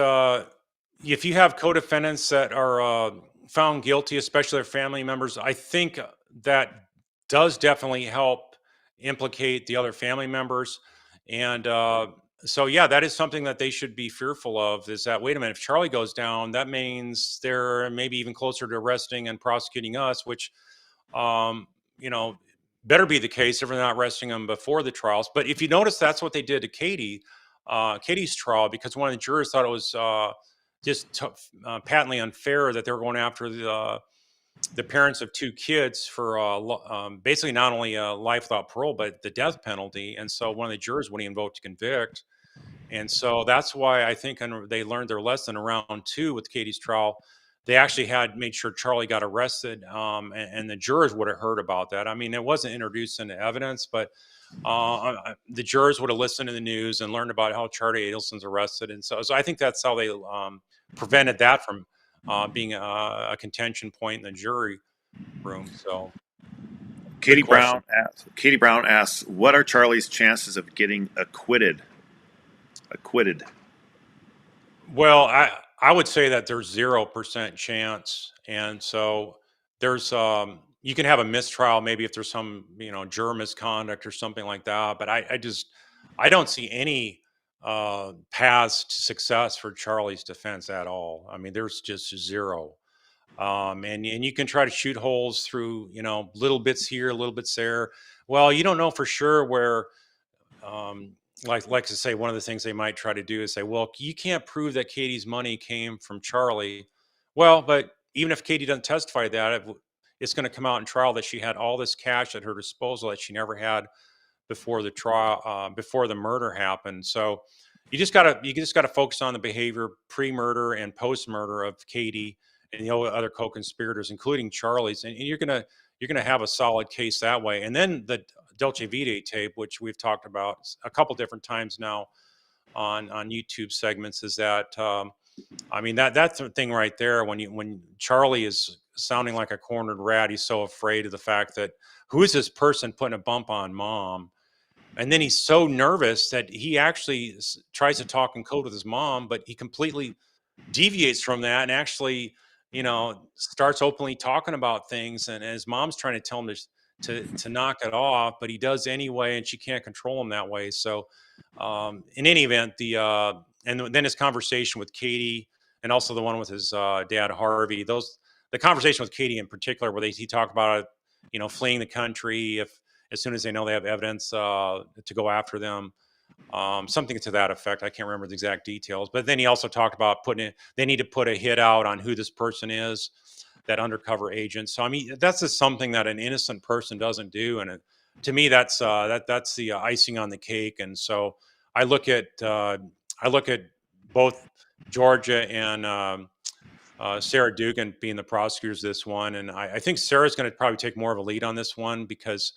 if you have co-defendants that are found guilty, especially their family members, I think that does definitely help implicate the other family members. And so, yeah, that is something that they should be fearful of is that, wait a minute, if Charlie goes down, that means they're maybe even closer to arresting and prosecuting us, which better be the case if they're not arresting him before the trials. But if you notice, that's what they did to Katie's trial, because one of the jurors thought it was patently unfair that they were going after the parents of two kids for basically not only life without parole, but the death penalty. And so one of the jurors wouldn't even vote to convict. And so that's why I think they learned their lesson around two with Katie's trial. They actually had made sure Charlie got arrested, and the jurors would have heard about that. I mean, it wasn't introduced into evidence, but the jurors would have listened to the news and learned about how Charlie Adelson's arrested. And so I think that's how they prevented that from being a contention point in the jury room. So, Katie Brown asks, what are Charlie's chances of getting acquitted? Well, I would say that there's 0% chance, and so there's you can have a mistrial maybe if there's some juror misconduct or something like that, but I don't see any paths to success for Charlie's defense at all. I mean, there's just zero. And you can try to shoot holes through little bits here, little bits there. Well, you don't know for sure where. Like to say, one of the things they might try to do is say, well, you can't prove that Katie's money came from Charlie. Well, but even if Katie doesn't testify to that, it's going to come out in trial that she had all this cash at her disposal that she never had before the trial, before the murder happened. So you just gotta focus on the behavior pre-murder and post-murder of Katie and the other co-conspirators, including Charlie's, and you're gonna have a solid case that way. And then the Dolce Vita tape, which we've talked about a couple different times now on YouTube segments, is that I mean that's the thing right there. When Charlie is sounding like a cornered rat, he's so afraid of the fact that who is this person putting a bump on mom, and then he's so nervous that he actually tries to talk in code with his mom, but he completely deviates from that and actually starts openly talking about things, and his mom's trying to tell him to knock it off, but he does anyway, and she can't control him that way. So in any event, and then his conversation with Katie, and also the one with his dad Harvey, the conversation with Katie in particular, where he talked about fleeing the country if as soon as they know they have evidence to go after them, something to that effect. I can't remember the exact details, but then he also talked about they need to put a hit out on who this person is, that undercover agent. So I mean, that's just something that an innocent person doesn't do, and to me, that's the icing on the cake. And so I look at both Georgia and Sarah Dugan being the prosecutors this one, and I think Sarah's going to probably take more of a lead on this one because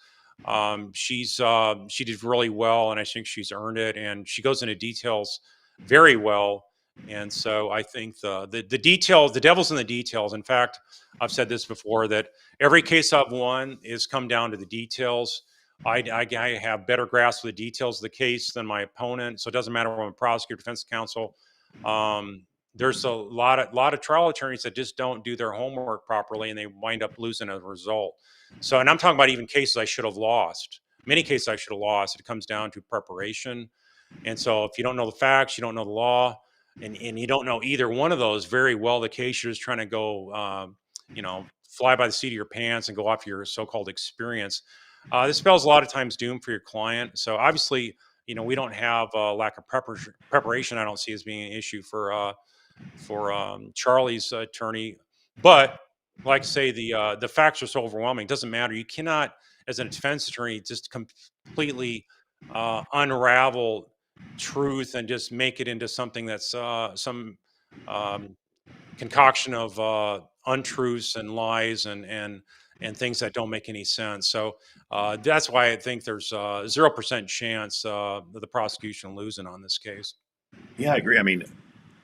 she did really well, and I think she's earned it, and she goes into details very well. And so I think the details, the devil's in the details. In fact, I've said this before, that every case I've won is come down to the details. I have better grasp of the details of the case than my opponent, so it doesn't matter whether I'm a prosecutor, defense counsel. There's a lot of trial attorneys that just don't do their homework properly, and they wind up losing as a result. So, and I'm talking about even cases I should have lost. Many cases I should have lost. It comes down to preparation. And so if you don't know the facts, you don't know the law, and you don't know either one of those very well, the case you're just trying to go, fly by the seat of your pants and go off your so-called experience. This spells a lot of times doom for your client. So obviously, we don't have a lack of preparation. I don't see as being an issue for Charlie's attorney, but like I say, the facts are so overwhelming. It doesn't matter. You cannot, as a defense attorney, just completely unravel truth and just make it into something that's some concoction of untruths and lies and things that don't make any sense. So that's why I think there's 0% chance of the prosecution losing on this case. Yeah, I agree. I mean,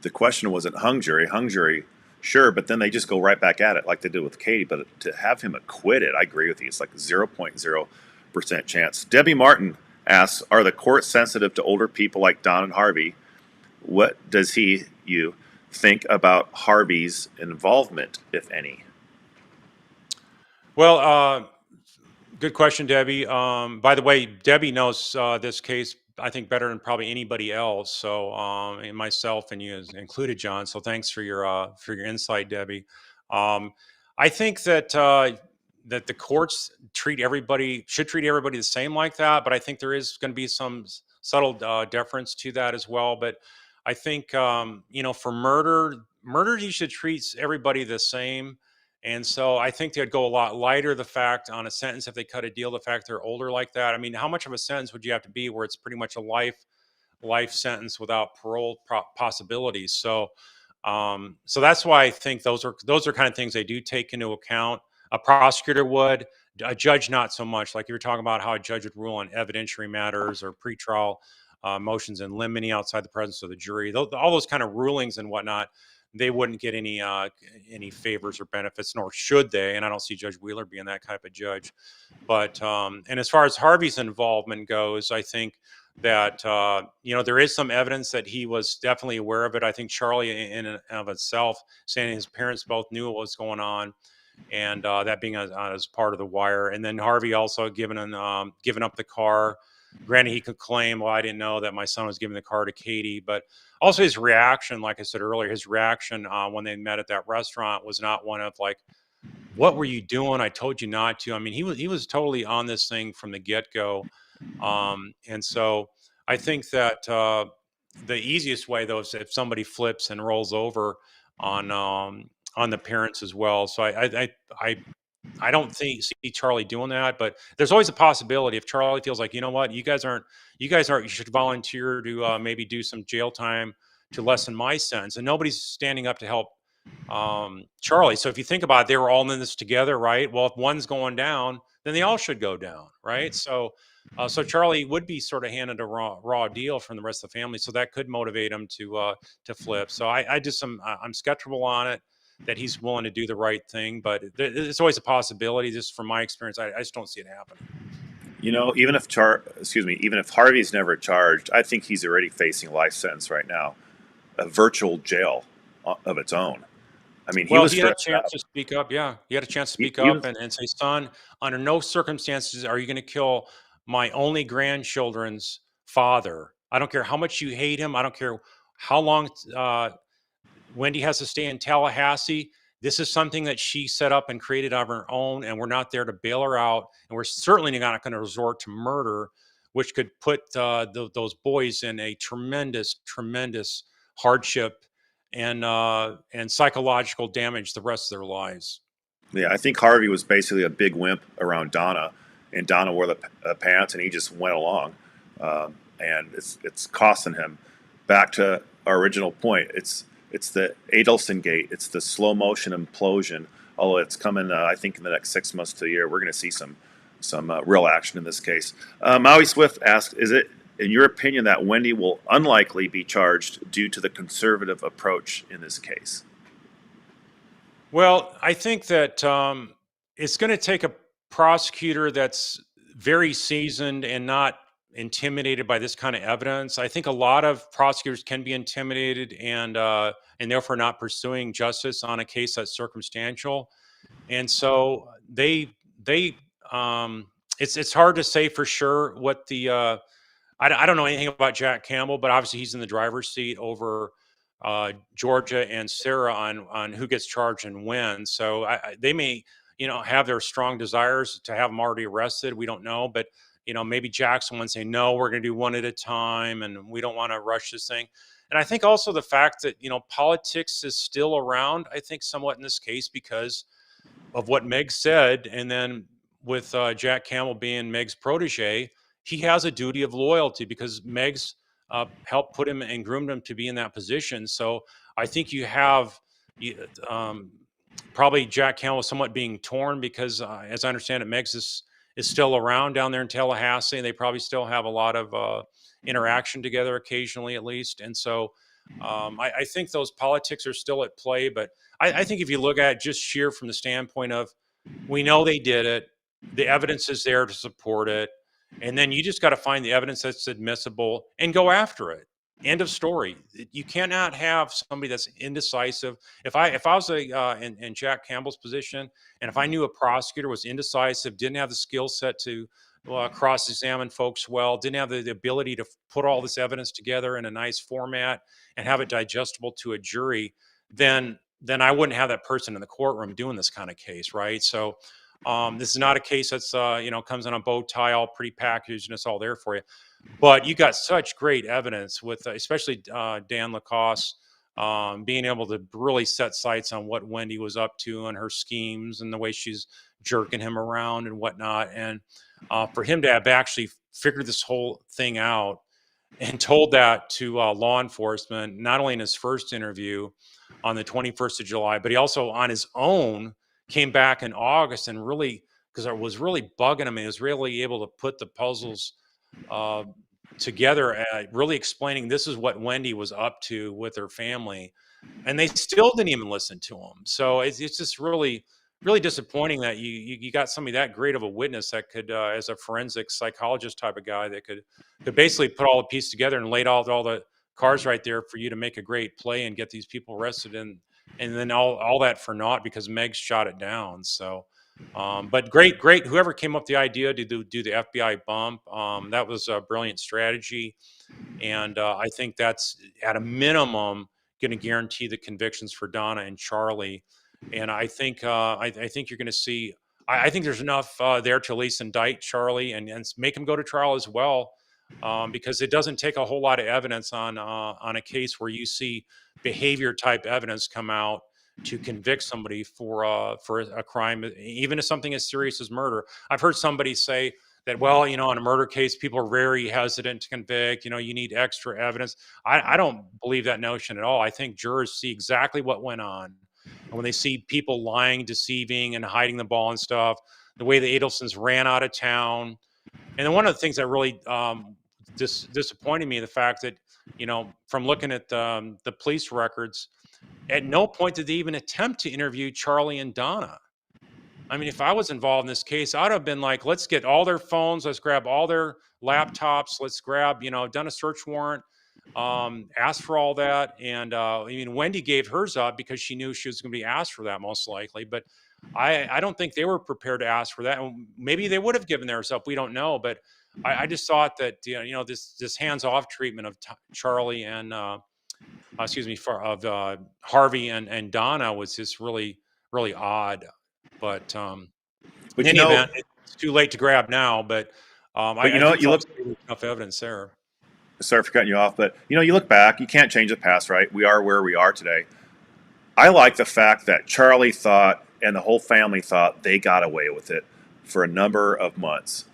the question wasn't hung jury, sure, but then they just go right back at it like they did with Katie. But to have him acquitted, I agree with you. It's like 0.0% chance. Debbie Martin asks, are the courts sensitive to older people like Don and Harvey? What does you think about Harvey's involvement, if any? Well, good question, Debbie. By the way, Debbie knows this case, I think, better than probably anybody else. So, and myself and you included, John. So, thanks for your insight, Debbie. I think that that the courts should treat everybody the same like that. But I think there is going to be some subtle deference to that as well. But I think for murder you should treat everybody the same. And so I think they'd go a lot lighter the fact on a sentence if they cut a deal. The fact they're older like that. I mean, how much of a sentence would you have to be where it's pretty much a life sentence without parole possibilities? So that's why I think those are kind of things they do take into account. A prosecutor would, a judge not so much. Like you were talking about how a judge would rule on evidentiary matters or pretrial motions in limine outside the presence of the jury. All those kind of rulings and whatnot, they wouldn't get any favors or benefits, nor should they. And I don't see Judge Wheeler being that type of judge. But and as far as Harvey's involvement goes, I think that there is some evidence that he was definitely aware of it. I think Charlie, in and of itself, saying his parents both knew what was going on, and that being as part of the wire. And then Harvey also given up the car. Granted, he could claim, well, I didn't know that my son was giving the car to Katie, but also his reaction, like I said earlier, his reaction when they met at that restaurant was not one of like, what were you doing? I told you not to. I mean, he was totally on this thing from the get-go. And so I think that the easiest way, though, is if somebody flips and rolls over on the parents as well. So I don't see Charlie doing that, but there's always a possibility if Charlie feels like, you know what, you should volunteer to maybe do some jail time to lessen my sentence, and nobody's standing up to help Charlie. So if you think about it, they were all in this together, right? Well, if one's going down, then they all should go down, right? So Charlie would be sort of handed a raw deal from the rest of the family, so that could motivate him to flip. So I'm skeptical on it, that he's willing to do the right thing, but it's always a possibility. Just from my experience, I just don't see it happening. Even if Harvey's never charged, I think he's already facing a life sentence right now, a virtual jail of its own. I mean, he had a chance to speak up. Yeah, he had a chance to speak up and say, "Son, under no circumstances are you going to kill my only grandchildren's father. I don't care how much you hate him. I don't care how long Wendy has to stay in Tallahassee. This is something that she set up and created on her own, and we're not there to bail her out. And we're certainly not going to resort to murder, which could put those boys in a tremendous, tremendous hardship and psychological damage the rest of their lives." Yeah, I think Harvey was basically a big wimp around Donna, and Donna wore the pants, and he just went along, and it's costing him. Back to our original point, it's the AdelsonGate, it's the slow motion implosion. Although it's coming, I think in the next 6 months to a year, we're going to see some real action in this case. Maui Swift asks, is it in your opinion that Wendy will unlikely be charged due to the conservative approach in this case? Well, I think that it's going to take a prosecutor that's very seasoned and not intimidated by this kind of evidence. I think a lot of prosecutors can be intimidated and therefore not pursuing justice on a case that's circumstantial. And so it's hard to say for sure what the I don't know anything about Jack Campbell, but obviously he's in the driver's seat over Georgia and Sarah on who gets charged and when. So they may, have their strong desires to have them already arrested. We don't know, but maybe Jackson would say, no, we're going to do one at a time, and we don't want to rush this thing. And I think also the fact that politics is still around, I think somewhat in this case because of what Meg said, and then with Jack Campbell being Meg's protege, he has a duty of loyalty because Meg's helped put him and groomed him to be in that position. So I think you have probably Jack Campbell somewhat being torn because, as I understand it, Meg's is still around down there in Tallahassee, and they probably still have a lot of interaction together occasionally, at least. And so I think those politics are still at play. But I think if you look at it just sheer from the standpoint of, we know they did it, the evidence is there to support it, and then you just got to find the evidence that's admissible and go after it. End of story. You cannot have somebody that's indecisive. If I was in Jack Campbell's position, and if I knew a prosecutor was indecisive, didn't have the skill set to cross-examine folks well, didn't have the ability to put all this evidence together in a nice format and have it digestible to a jury, then I wouldn't have that person in the courtroom doing this kind of case, right? So This is not a case that's comes in a bow tie, all pretty packaged, and it's all there for you. But you got such great evidence with, especially Dan Lacoste, being able to really set sights on what Wendy was up to and her schemes and the way she's jerking him around and whatnot. And for him to have actually figured this whole thing out and told that to law enforcement, not only in his first interview on the 21st of July, but he also on his own came back in August and really, because it was really bugging him, he was really able to put the puzzles uh, together, really explaining this is what Wendy was up to with her family, and they still didn't even listen to him. So it's just really disappointing that you got somebody that great of a witness that could, as a forensic psychologist type of guy, that could basically put all the pieces together and laid out all the cards right there for you to make a great play and get these people arrested, and then all that for naught because Meg shot it down. So but great, whoever came up with the idea to do the FBI bump, that was a brilliant strategy. And I think that's at a minimum going to guarantee the convictions for Donna and Charlie. And I think I think you're going to see. I think there's enough there to at least indict Charlie and make him go to trial as well, because it doesn't take a whole lot of evidence on a case where you see behavior type evidence come out to convict somebody for a crime, even if something as serious as murder. I've heard somebody say that, well, in a murder case, people are very hesitant to convict. You need extra evidence. I don't believe that notion at all. I think jurors see exactly what went on. And when they see people lying, deceiving, and hiding the ball and stuff, the way the Adelsons ran out of town. And then one of the things that really disappointed me, the fact that, from looking at the police records, at no point did they even attempt to interview Charlie and Donna. I mean, if I was involved in this case, I'd have been like, let's get all their phones, let's grab all their laptops, let's grab, done a search warrant, asked for all that. And Wendy gave hers up because she knew she was going to be asked for that most likely. But I don't think they were prepared to ask for that. And maybe they would have given theirs up. We don't know. But I just thought that, this hands-off treatment of Charlie and, of Harvey and Donna was just really, really odd. But But in any event, it's too late to grab now. But I think you look. there's enough evidence there. Sorry for cutting you off, but you look back. You can't change the past, right? We are where we are today. I like the fact that Charlie thought and the whole family thought they got away with it for a number of months,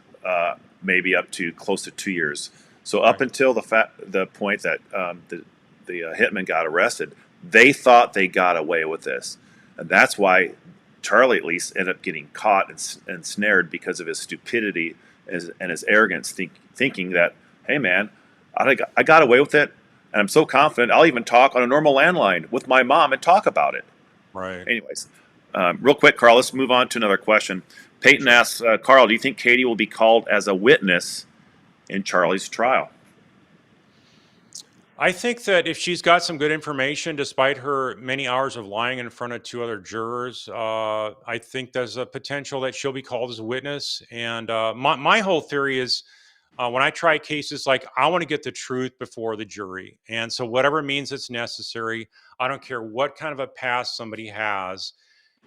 maybe up to close to 2 years. So up until the point that the hitman got arrested, they thought they got away with this, and that's why Charlie at least ended up getting caught and snared because of his stupidity and his arrogance, thinking that, hey man, I got away with it, and I'm so confident I'll even talk on a normal landline with my mom and talk about it. Right. Anyways, real quick, Carl, let's move on to another question. Peyton asks, Carl, do you think Katie will be called as a witness in Charlie's trial? I think that if she's got some good information, despite her many hours of lying in front of two other jurors, I think there's a potential that she'll be called as a witness. And my whole theory is, when I try cases, like, I want to get the truth before the jury. And so whatever means it's necessary, I don't care what kind of a past somebody has.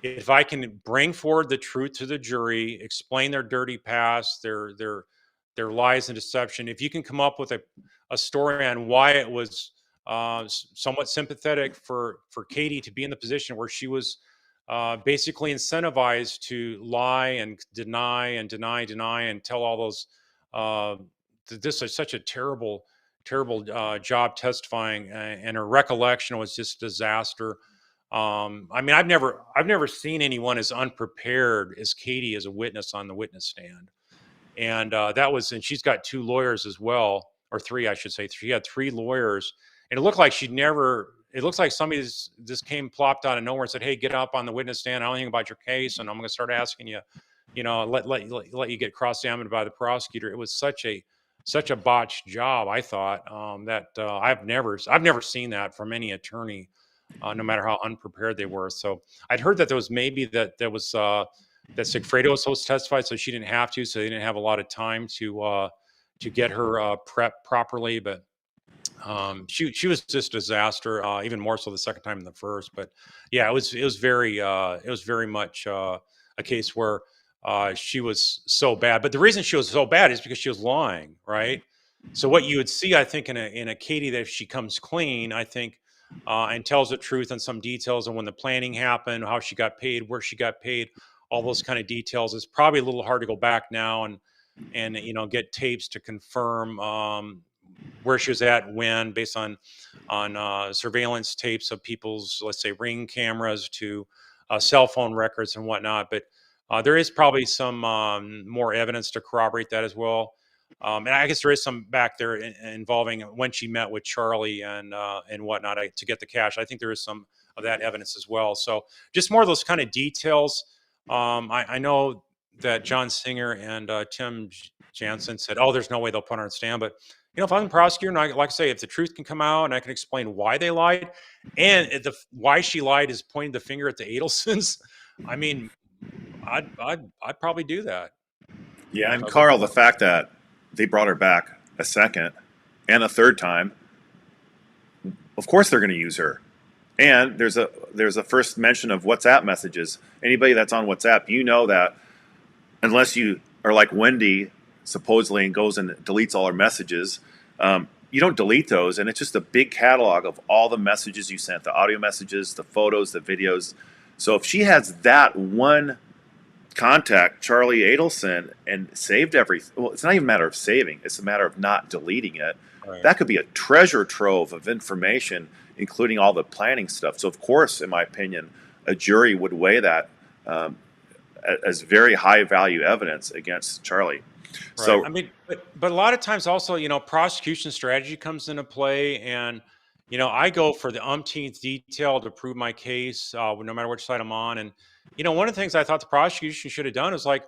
If I can bring forward the truth to the jury, explain their dirty past, their lies and deception, if you can come up with a story on why it was somewhat sympathetic for Katie to be in the position where she was basically incentivized to lie and deny and tell all those, this is such a terrible job testifying, and her recollection was just disaster. I mean, I've never seen anyone as unprepared as Katie as a witness on the witness stand. And and she's got two lawyers as well, or three, I should say. She had three lawyers, and it looked like it looks like somebody just came plopped out of nowhere and said, hey, get up on the witness stand. I don't know anything about your case, and I'm going to start asking you, let you get cross-examined by the prosecutor. It was such a botched job, I thought, that I've never seen that from any attorney, no matter how unprepared they were. So I'd heard that there was that Sigfredo was supposed to testify, so she didn't have to, so they didn't have a lot of time to get her prepped properly. But she was just a disaster, even more so the second time than the first. But yeah, it was very much a case where she was so bad. But the reason she was so bad is because she was lying, right? So what you would see, I think, in a Katie, that if she comes clean, I think, and tells the truth on some details on when the planning happened, how she got paid, where she got paid, all those kind of details, it's probably a little hard to go back now and get tapes to confirm where she was at when, based on surveillance tapes of people's, let's say, ring cameras to cell phone records and whatnot. But there is probably some more evidence to corroborate that as well. And I guess there is some back there involving when she met with Charlie and whatnot to get the cash. I think there is some of that evidence as well. So just more of those kind of details. I know that John Singer and Tim Jansen said, "Oh, there's no way they'll put her on stand." But if I'm the prosecutor, and like I say, if the truth can come out and I can explain why they lied, and why she lied is pointing the finger at the Adelsons, I mean, I'd probably do that. Yeah, and So I'd look Carl, into the it. fact that they brought her back a second and a third time, of course they're going to use her. And there's a first mention of WhatsApp messages. Anybody that's on WhatsApp, you know that unless you are like Wendy, supposedly, and goes and deletes all her messages, you don't delete those. And it's just a big catalog of all the messages you sent, the audio messages, the photos, the videos. So if she has that one contact, Charlie Adelson, and saved everything, well, it's not even a matter of saving, it's a matter of not deleting it. Right. That could be a treasure trove of information, including all the planning stuff. So, of course, in my opinion, a jury would weigh that as very high value evidence against Charlie. Right. So, I mean, but a lot of times also, prosecution strategy comes into play, and I go for the umpteenth detail to prove my case, no matter which side I'm on. And one of the things I thought the prosecution should have done is like,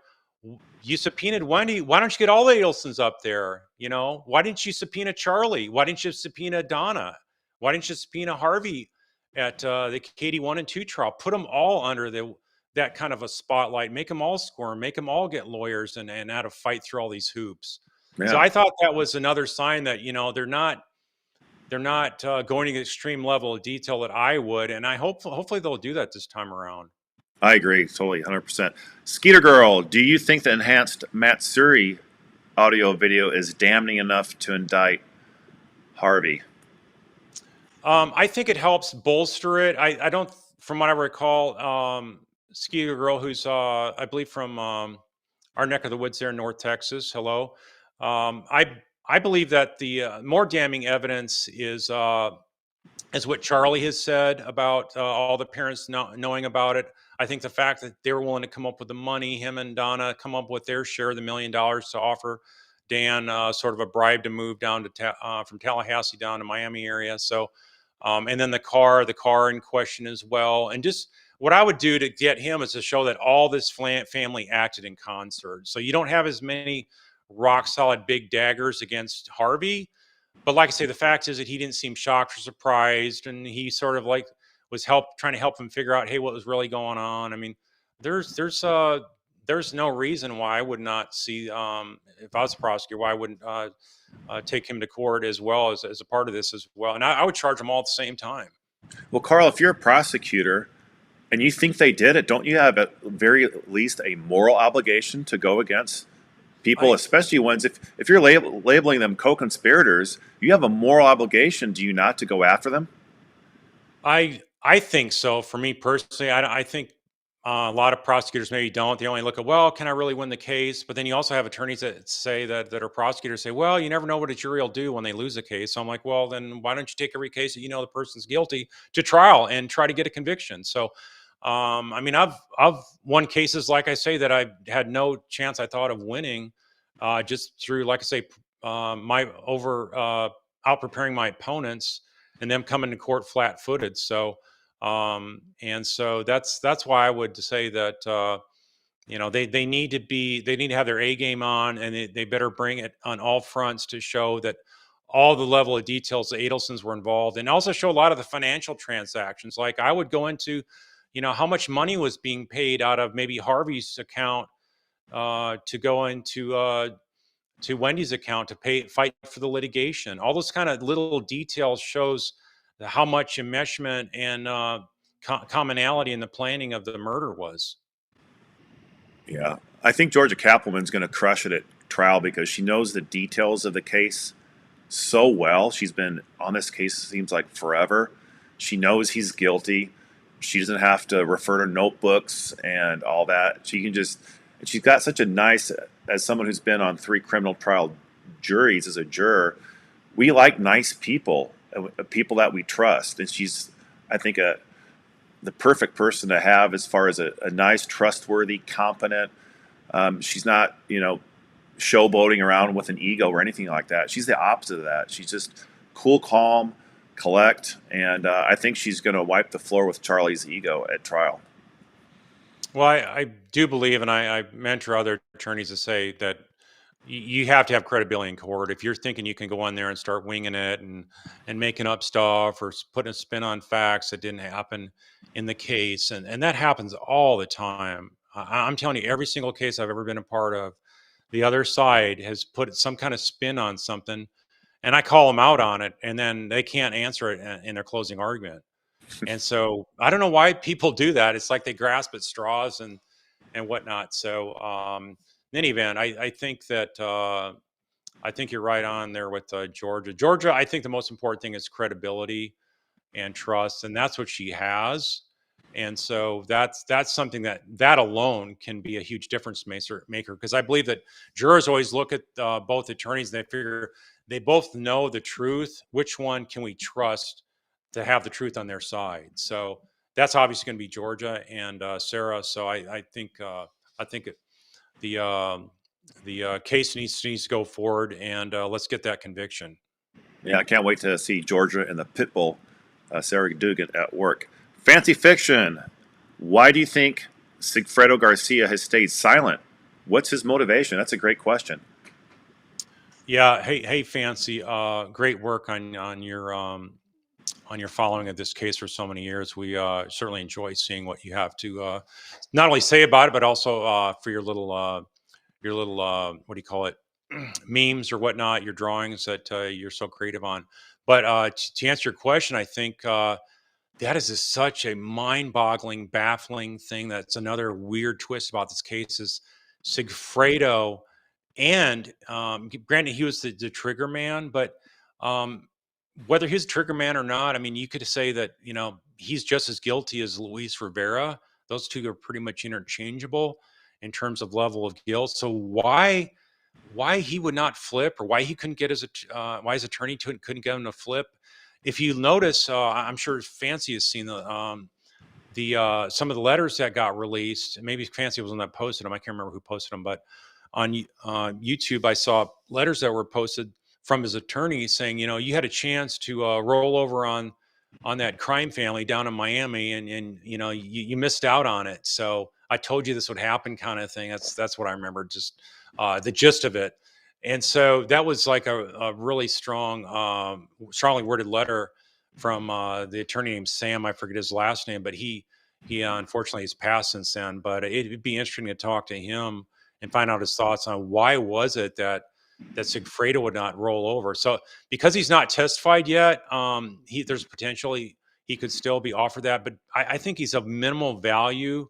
you subpoenaed Wendy. Why don't you get all the Adelsons up there? Why didn't you subpoena Charlie? Why didn't you subpoena Donna? Why didn't you subpoena Harvey at the Katie 1 and 2 trial? Put them all under that kind of a spotlight, make them all squirm, make them all get lawyers and how to fight through all these hoops. So yeah, I thought that was another sign that, they're not going to the extreme level of detail that I would. And hopefully they'll do that this time around. I agree totally, 100%. Skeeter Girl, do you think the enhanced Matsuri audio video is damning enough to indict Harvey? I think it helps bolster it. I don't, from what I recall, Ski Girl, who's I believe from our neck of the woods there in North Texas. Hello. I believe that the more damning evidence is what Charlie has said about all the parents not knowing about it. I think the fact that they were willing to come up with the money, him and Donna come up with their share of the $1 million to offer Dan sort of a bribe to move down to from Tallahassee down to Miami area. So, and then the car in question as well. And just what I would do to get him is to show that all this family acted in concert. So you don't have as many rock solid big daggers against Harvey. But like I say, the fact is that he didn't seem shocked or surprised, and he sort of like was trying to help him figure out, hey, what was really going on. I mean, there's no reason why I would not see, if I was a prosecutor, why I wouldn't take him to court as well as a part of this as well. And I would charge them all at the same time. Well, Carl, if you're a prosecutor and you think they did it, don't you have at very least a moral obligation to go against people, I especially ones, if you're labeling them co-conspirators, you have a moral obligation, do you not, to go after them? I think so. For me personally, I think a lot of prosecutors maybe don't. They only look at, well, can I really win the case? But then you also have attorneys that say that are prosecutors say, well, you never know what a jury will do when they lose a case. So I'm like, well, then why don't you take every case that the person's guilty to trial and try to get a conviction? So, I mean, I've won cases, like I say, that I had no chance I thought of winning, just through, like I say, my out preparing my opponents and them coming to court flat-footed. So, and so that's why I would say that they need to have their A game on, and they better bring it on all fronts to show that all the level of details the Adelsons were involved, and also show a lot of the financial transactions. Like I would go into, how much money was being paid out of maybe Harvey's account to go into to Wendy's account to fight for the litigation. All those kind of little details shows how much enmeshment and commonality in the planning of the murder was. Yeah, I think Georgia Kappelman's going to crush it at trial because she knows the details of the case so well. She's been on this case, it seems like forever. She knows he's guilty. She doesn't have to refer to notebooks and all that. She can just, and she's got such a nice, as someone who's been on 3 criminal trial juries as a juror, we like nice people, people that we trust. And she's, I think, the perfect person to have as far as a nice, trustworthy, competent. She's not, showboating around with an ego or anything like that. She's the opposite of that. She's just cool, calm, collect, and I think she's going to wipe the floor with Charlie's ego at trial. Well, I do believe, and I mentor other attorneys to say that you have to have credibility in court. If you're thinking you can go on there and start winging it and making up stuff or putting a spin on facts that didn't happen in the case, and that happens all the time. I'm telling you, every single case I've ever been a part of, the other side has put some kind of spin on something, and I call them out on it, and then they can't answer it in their closing argument. And so I don't know why people do that. It's like they grasp at straws and whatnot. So in any event, I think that I think you're right on there with Georgia. Georgia, I think the most important thing is credibility and trust, and that's what she has. And so that's something that alone can be a huge difference maker. Because I believe that jurors always look at both attorneys and they figure they both know the truth. Which one can we trust to have the truth on their side? So that's obviously going to be Georgia and Sarah. So I think the case needs to go forward, and let's get that conviction. Yeah, I can't wait to see Georgia and the Pitbull, Sarah Dugan, at work. Fancy fiction. Why do you think Sigfredo Garcia has stayed silent? What's his motivation? That's a great question. Yeah. Hey, Fancy. Great work on your following of this case for so many years. We certainly enjoy seeing what you have to not only say about it, but also for your little what do you call it, memes or whatnot, your drawings that you're so creative on. But to answer your question, I think that is just such a mind-boggling, baffling thing. That's another weird twist about this case is Sigfredo, and granted, he was the trigger man, but um, whether he's trigger man or not, I mean, you could say that he's just as guilty as Luis Rivera. Those two are pretty much interchangeable in terms of level of guilt. So why he would not flip, or why he couldn't get why his attorney couldn't get him to flip? If you notice, I'm sure Fancy has seen the some of the letters that got released. Maybe Fancy was one that posted them. I can't remember who posted them, but on YouTube, I saw letters that were posted from his attorney saying, you had a chance to roll over on that crime family down in Miami, and you missed out on it. So I told you this would happen, kind of thing. That's what I remember. Just the gist of it. And so that was like a really strongly worded letter from the attorney named Sam. I forget his last name, but he unfortunately has passed since then. But it'd be interesting to talk to him and find out his thoughts on why was it that Sigfredo would not roll over. So because he's not testified yet, there's potential he could still be offered that. But I think he's of minimal value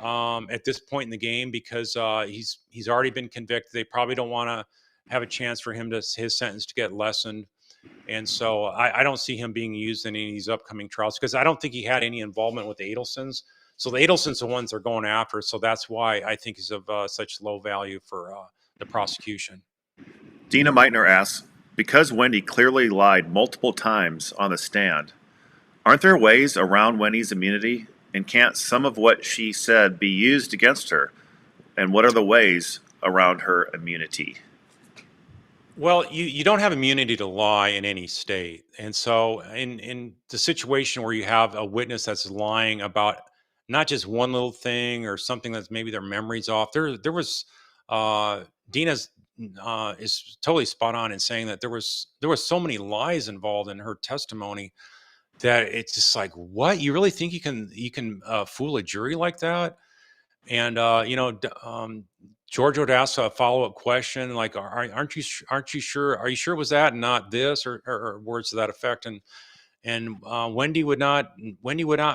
at this point in the game because he's already been convicted. They probably don't want to have a chance for his sentence to get lessened. And so I don't see him being used in any of these upcoming trials because I don't think he had any involvement with the Adelsons. So the Adelsons are the ones they're going after. So that's why I think he's of such low value for the prosecution. Dina Meitner asks, because Wendy clearly lied multiple times on the stand, aren't there ways around Wendy's immunity? And can't some of what she said be used against her? And what are the ways around her immunity? Well, you don't have immunity to lie in any state. And so in the situation where you have a witness that's lying about not just one little thing or something that's maybe their memory's off, there was Dina's is totally spot on in saying that there was so many lies involved in her testimony that it's just like, what? You really think you can fool a jury like that? And George would ask a follow up question like, aren't you sure? Are you sure it was that and not this, or words to that effect? and Wendy would not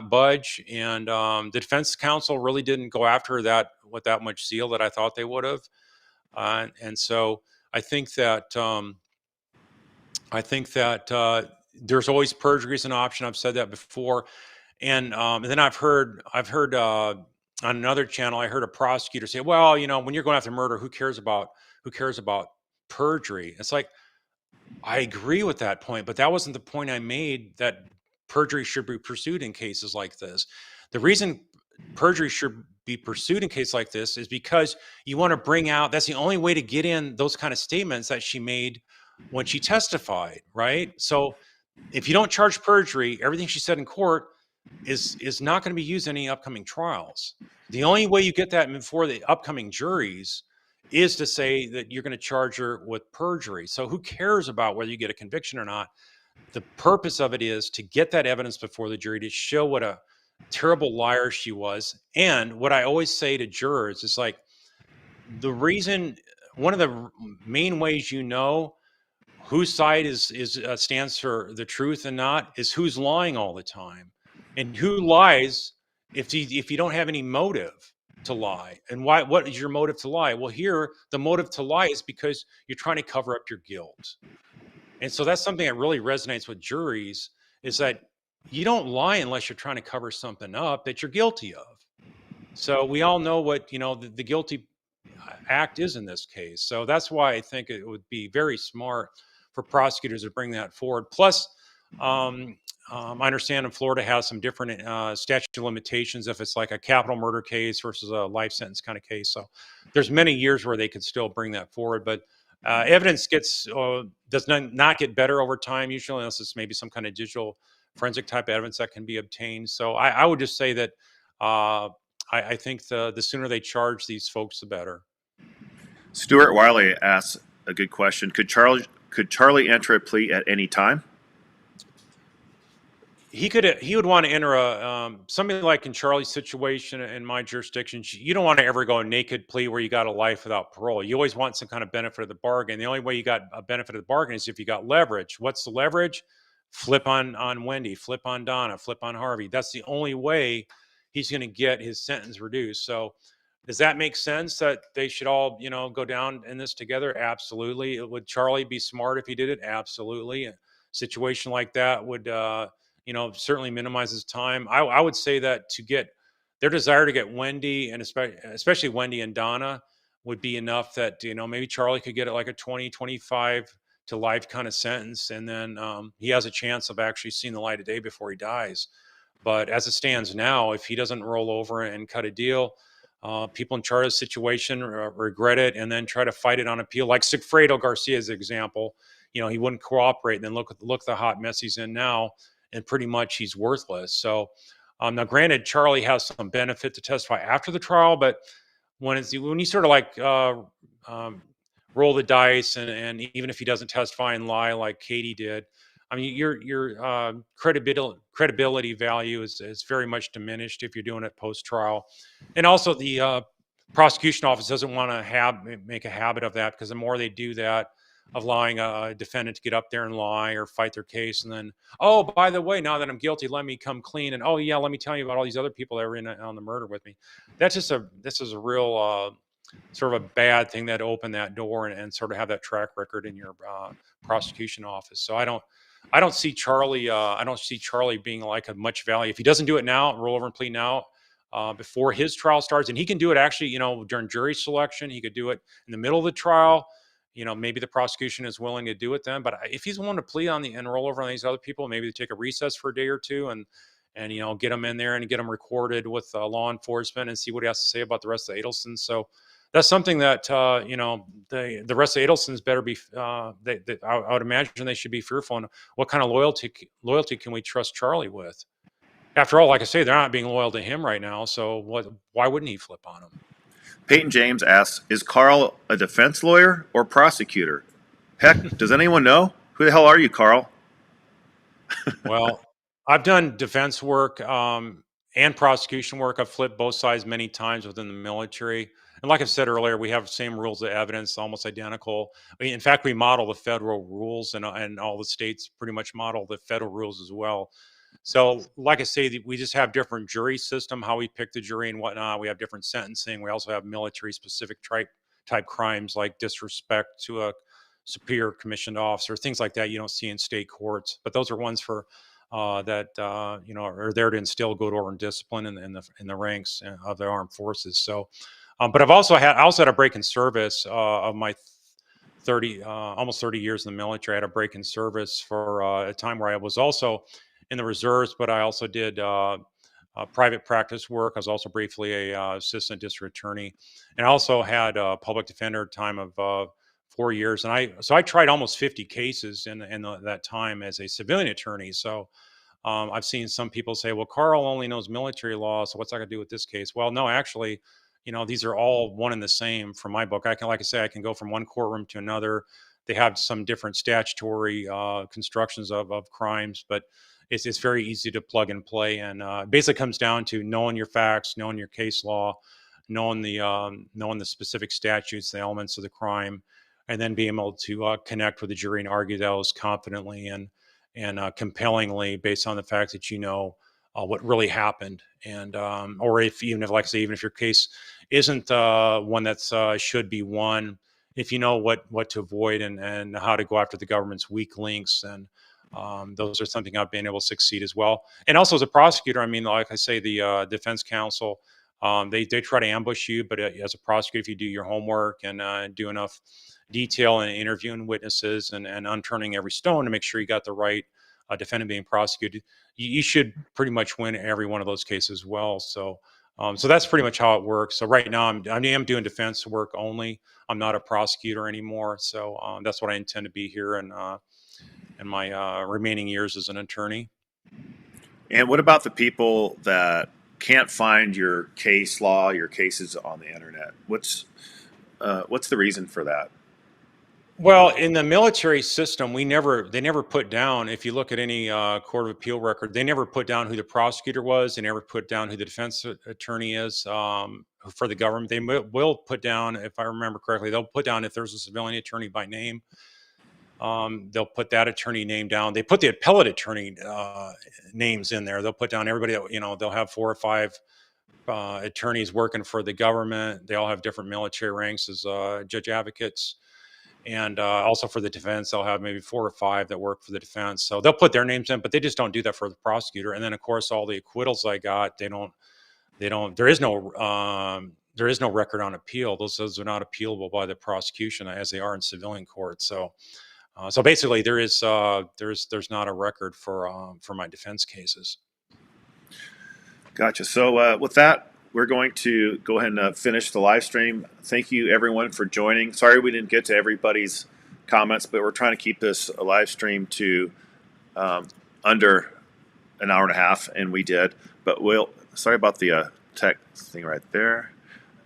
budge, and the defense counsel really didn't go after that with that much zeal that I thought they would have. And so I think that there's always perjury as an option. I've said that before, and then I've heard on another channel, I heard a prosecutor say, "Well, when you're going after murder, who cares about perjury?" It's like, I agree with that point, but that wasn't the point I made, that perjury should be pursued in cases like this. The reason perjury should be pursued in cases like this is because you want to bring out, that's the only way to get in those kind of statements that she made when she testified, right? So if you don't charge perjury, everything she said in court is not going to be used in any upcoming trials. The only way you get that before the upcoming juries is to say that you're going to charge her with perjury. So who cares about whether you get a conviction or not? The purpose of it is to get that evidence before the jury to show what a terrible liar she was. And what I always say to jurors is like, one of the main ways whose side stands for the truth and not is who's lying all the time, and who lies if you don't have any motive to lie. And what is your motive to lie? Well, here the motive to lie is because you're trying to cover up your guilt. And so that's something that really resonates with juries, is that you don't lie unless you're trying to cover something up that you're guilty of. So we all know what the guilty act is in this case. So that's why I think it would be very smart for prosecutors to bring that forward. Plus, I understand in Florida has some different statute of limitations if it's like a capital murder case versus a life sentence kind of case. So there's many years where they could still bring that forward, but evidence does not get better over time usually, unless it's maybe some kind of digital forensic type evidence that can be obtained. So I would just say that I think the sooner they charge these folks, the better. Stuart Wiley asks a good question. Could Charlie enter a plea at any time? He would want to enter something like in Charlie's situation in my jurisdiction. You don't want to ever go a naked plea where you got a life without parole. You always want some kind of benefit of the bargain. The only way you got a benefit of the bargain is if you got leverage. What's the leverage? Flip on Wendy, flip on Donna, flip on Harvey. That's the only way he's going to get his sentence reduced. So does that make sense that they should all, go down in this together? Absolutely. Would Charlie be smart if he did it? Absolutely. A situation like that would, certainly minimize his time. I would say that to get their desire to get Wendy, and especially Wendy and Donna, would be enough that, maybe Charlie could get it like a 20, 25 to life kind of sentence. And then he has a chance of actually seeing the light of day before he dies. But as it stands now, if he doesn't roll over and cut a deal, people in Charlie's situation regret it and then try to fight it on appeal. Like Sigfredo Garcia's example, he wouldn't cooperate. And then look the hot mess he's in now, and pretty much he's worthless. So now, granted, Charlie has some benefit to testify after the trial, but when you sort of like roll the dice, and even if he doesn't testify and lie like Katie did, I mean, your credibility value is very much diminished if you're doing it post trial. And also, the prosecution office doesn't want to make a habit of that, because the more they do that, of allowing a defendant to get up there and lie or fight their case, and then, oh, by the way, now that I'm guilty, let me come clean, and oh yeah, let me tell you about all these other people that were in on the murder with me. This is a real sort of a bad thing that opened that door, and sort of have that track record in your prosecution office. So I don't see Charlie. I don't see Charlie being like of much value if he doesn't do it now. Roll over and plea now before his trial starts, and he can do it actually. During jury selection, he could do it in the middle of the trial. Maybe the prosecution is willing to do it then. But if he's willing to plea and roll over on these other people, maybe they take a recess for a day or two and get them in there and get them recorded with law enforcement and see what he has to say about the rest of the Adelsons. So that's something that the rest of the Adelsons better be. I would imagine they should be fearful. And what kind of loyalty can we trust Charlie with? After all, like I say, they're not being loyal to him right now. So why wouldn't he flip on them? Peyton James asks, is Carl a defense lawyer or prosecutor? Heck, does anyone know? Who the hell are you, Carl? Well, I've done defense work, and prosecution work. I've flipped both sides many times within the military. And like I said earlier, we have the same rules of evidence, almost identical. In fact, we model the federal rules, and all the states pretty much model the federal rules as well. So, like I say, we just have different jury system, how we pick the jury and whatnot. We have different sentencing. We also have military specific type crimes like disrespect to a superior commissioned officer, things like that you don't see in state courts. But those are ones for that are there to instill good order and discipline in the ranks of the armed forces. So, but I also had a break in service of my 30 almost 30 years in the military. I had a break in service for a time where I was also in the reserves, but I also did private practice work. I was also briefly a assistant district attorney, and I also had a public defender time of 4 years. And I tried almost 50 cases in that time as a civilian attorney. So I've seen some people say, well, Carl only knows military law, so what's that going to do with this case? Well, no, actually, these are all one and the same from my book. Like I say, I can go from one courtroom to another. They have some different statutory constructions of crimes, but it's very easy to plug and play. And basically comes down to knowing your facts, knowing your case law, knowing the specific statutes, the elements of the crime, and then being able to connect with the jury and argue those confidently and compellingly based on the fact that what really happened. And or even if, like I say, even if your case isn't one that's should be won, if you know what to avoid and how to go after the government's weak links, and those are something I've been able to succeed as well. And also as a prosecutor, I mean, like I say, the defense counsel, they try to ambush you, but as a prosecutor, if you do your homework and do enough detail and interviewing witnesses and unturning every stone to make sure you got the right defendant being prosecuted, you should pretty much win every one of those cases well. So that's pretty much how it works. So right now I am doing defense work only. I'm not a prosecutor anymore. So that's what I intend to be here in my remaining years as an attorney. And what about the people that can't find your case law, your cases on the internet? What's the reason for that? Well, in the military system, they never put down, if you look at any court of appeal record, they never put down who the prosecutor was. They never put down who the defense attorney is for the government. They will put down, if I remember correctly, they'll put down if there's a civilian attorney by name. They'll put that attorney name down. They put the appellate attorney names in there. They'll put down everybody that, they'll have 4 or 5 attorneys working for the government. They all have different military ranks as judge advocates. And also for the defense, they'll have maybe 4 or 5 that work for the defense. So they'll put their names in, but they just don't do that for the prosecutor. And then, of course, all the acquittals I got, there is no record on appeal. Those are not appealable by the prosecution as they are in civilian court. So basically there's not a record for my defense cases. Gotcha. So with that, we're going to go ahead and finish the live stream. Thank you, everyone, for joining. Sorry we didn't get to everybody's comments, but we're trying to keep this a live stream to under an hour and a half, and we did. But sorry about the tech thing right there.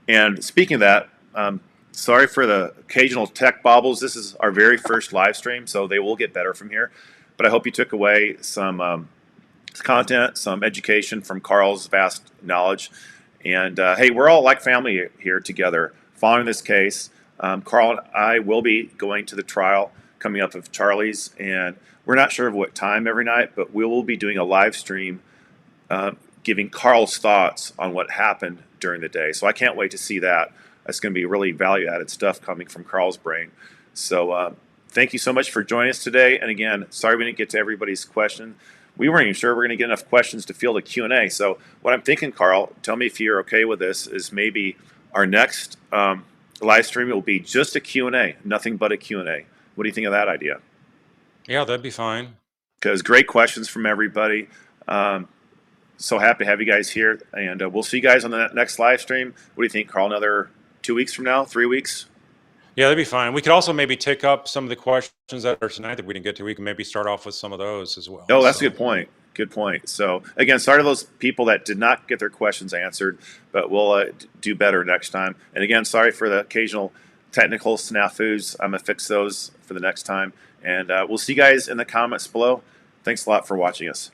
And speaking of that, sorry for the occasional tech bobbles. This is our very first live stream, so they will get better from here. But I hope you took away some content, some education from Carl's vast knowledge. And hey, we're all like family here together following this case. Carl and I will be going to the trial coming up of Charlie's, and we're not sure of what time every night, but we will be doing a live stream giving Carl's thoughts on what happened during the day. So I can't wait to see that. That's going to be really value-added stuff coming from Carl's brain. So thank you so much for joining us today. And again, sorry we didn't get to everybody's question. We weren't even sure we're going to get enough questions to field a Q&A. So what I'm thinking, Carl, tell me if you're okay with this, is maybe our next live stream will be just a Q&A, nothing but a Q&A. What do you think of that idea? Yeah, that'd be fine. Because great questions from everybody. So happy to have you guys here. And we'll see you guys on the next live stream. What do you think, Carl? Another 2 weeks from now, 3 weeks? Yeah, that'd be fine. We could also maybe take up some of the questions that are tonight that we didn't get to. We can maybe start off with some of those as well. Oh, that's a good point. Good point. So again, sorry to those people that did not get their questions answered, but we'll do better next time. And again, sorry for the occasional technical snafus. I'm going to fix those for the next time. And we'll see you guys in the comments below. Thanks a lot for watching us.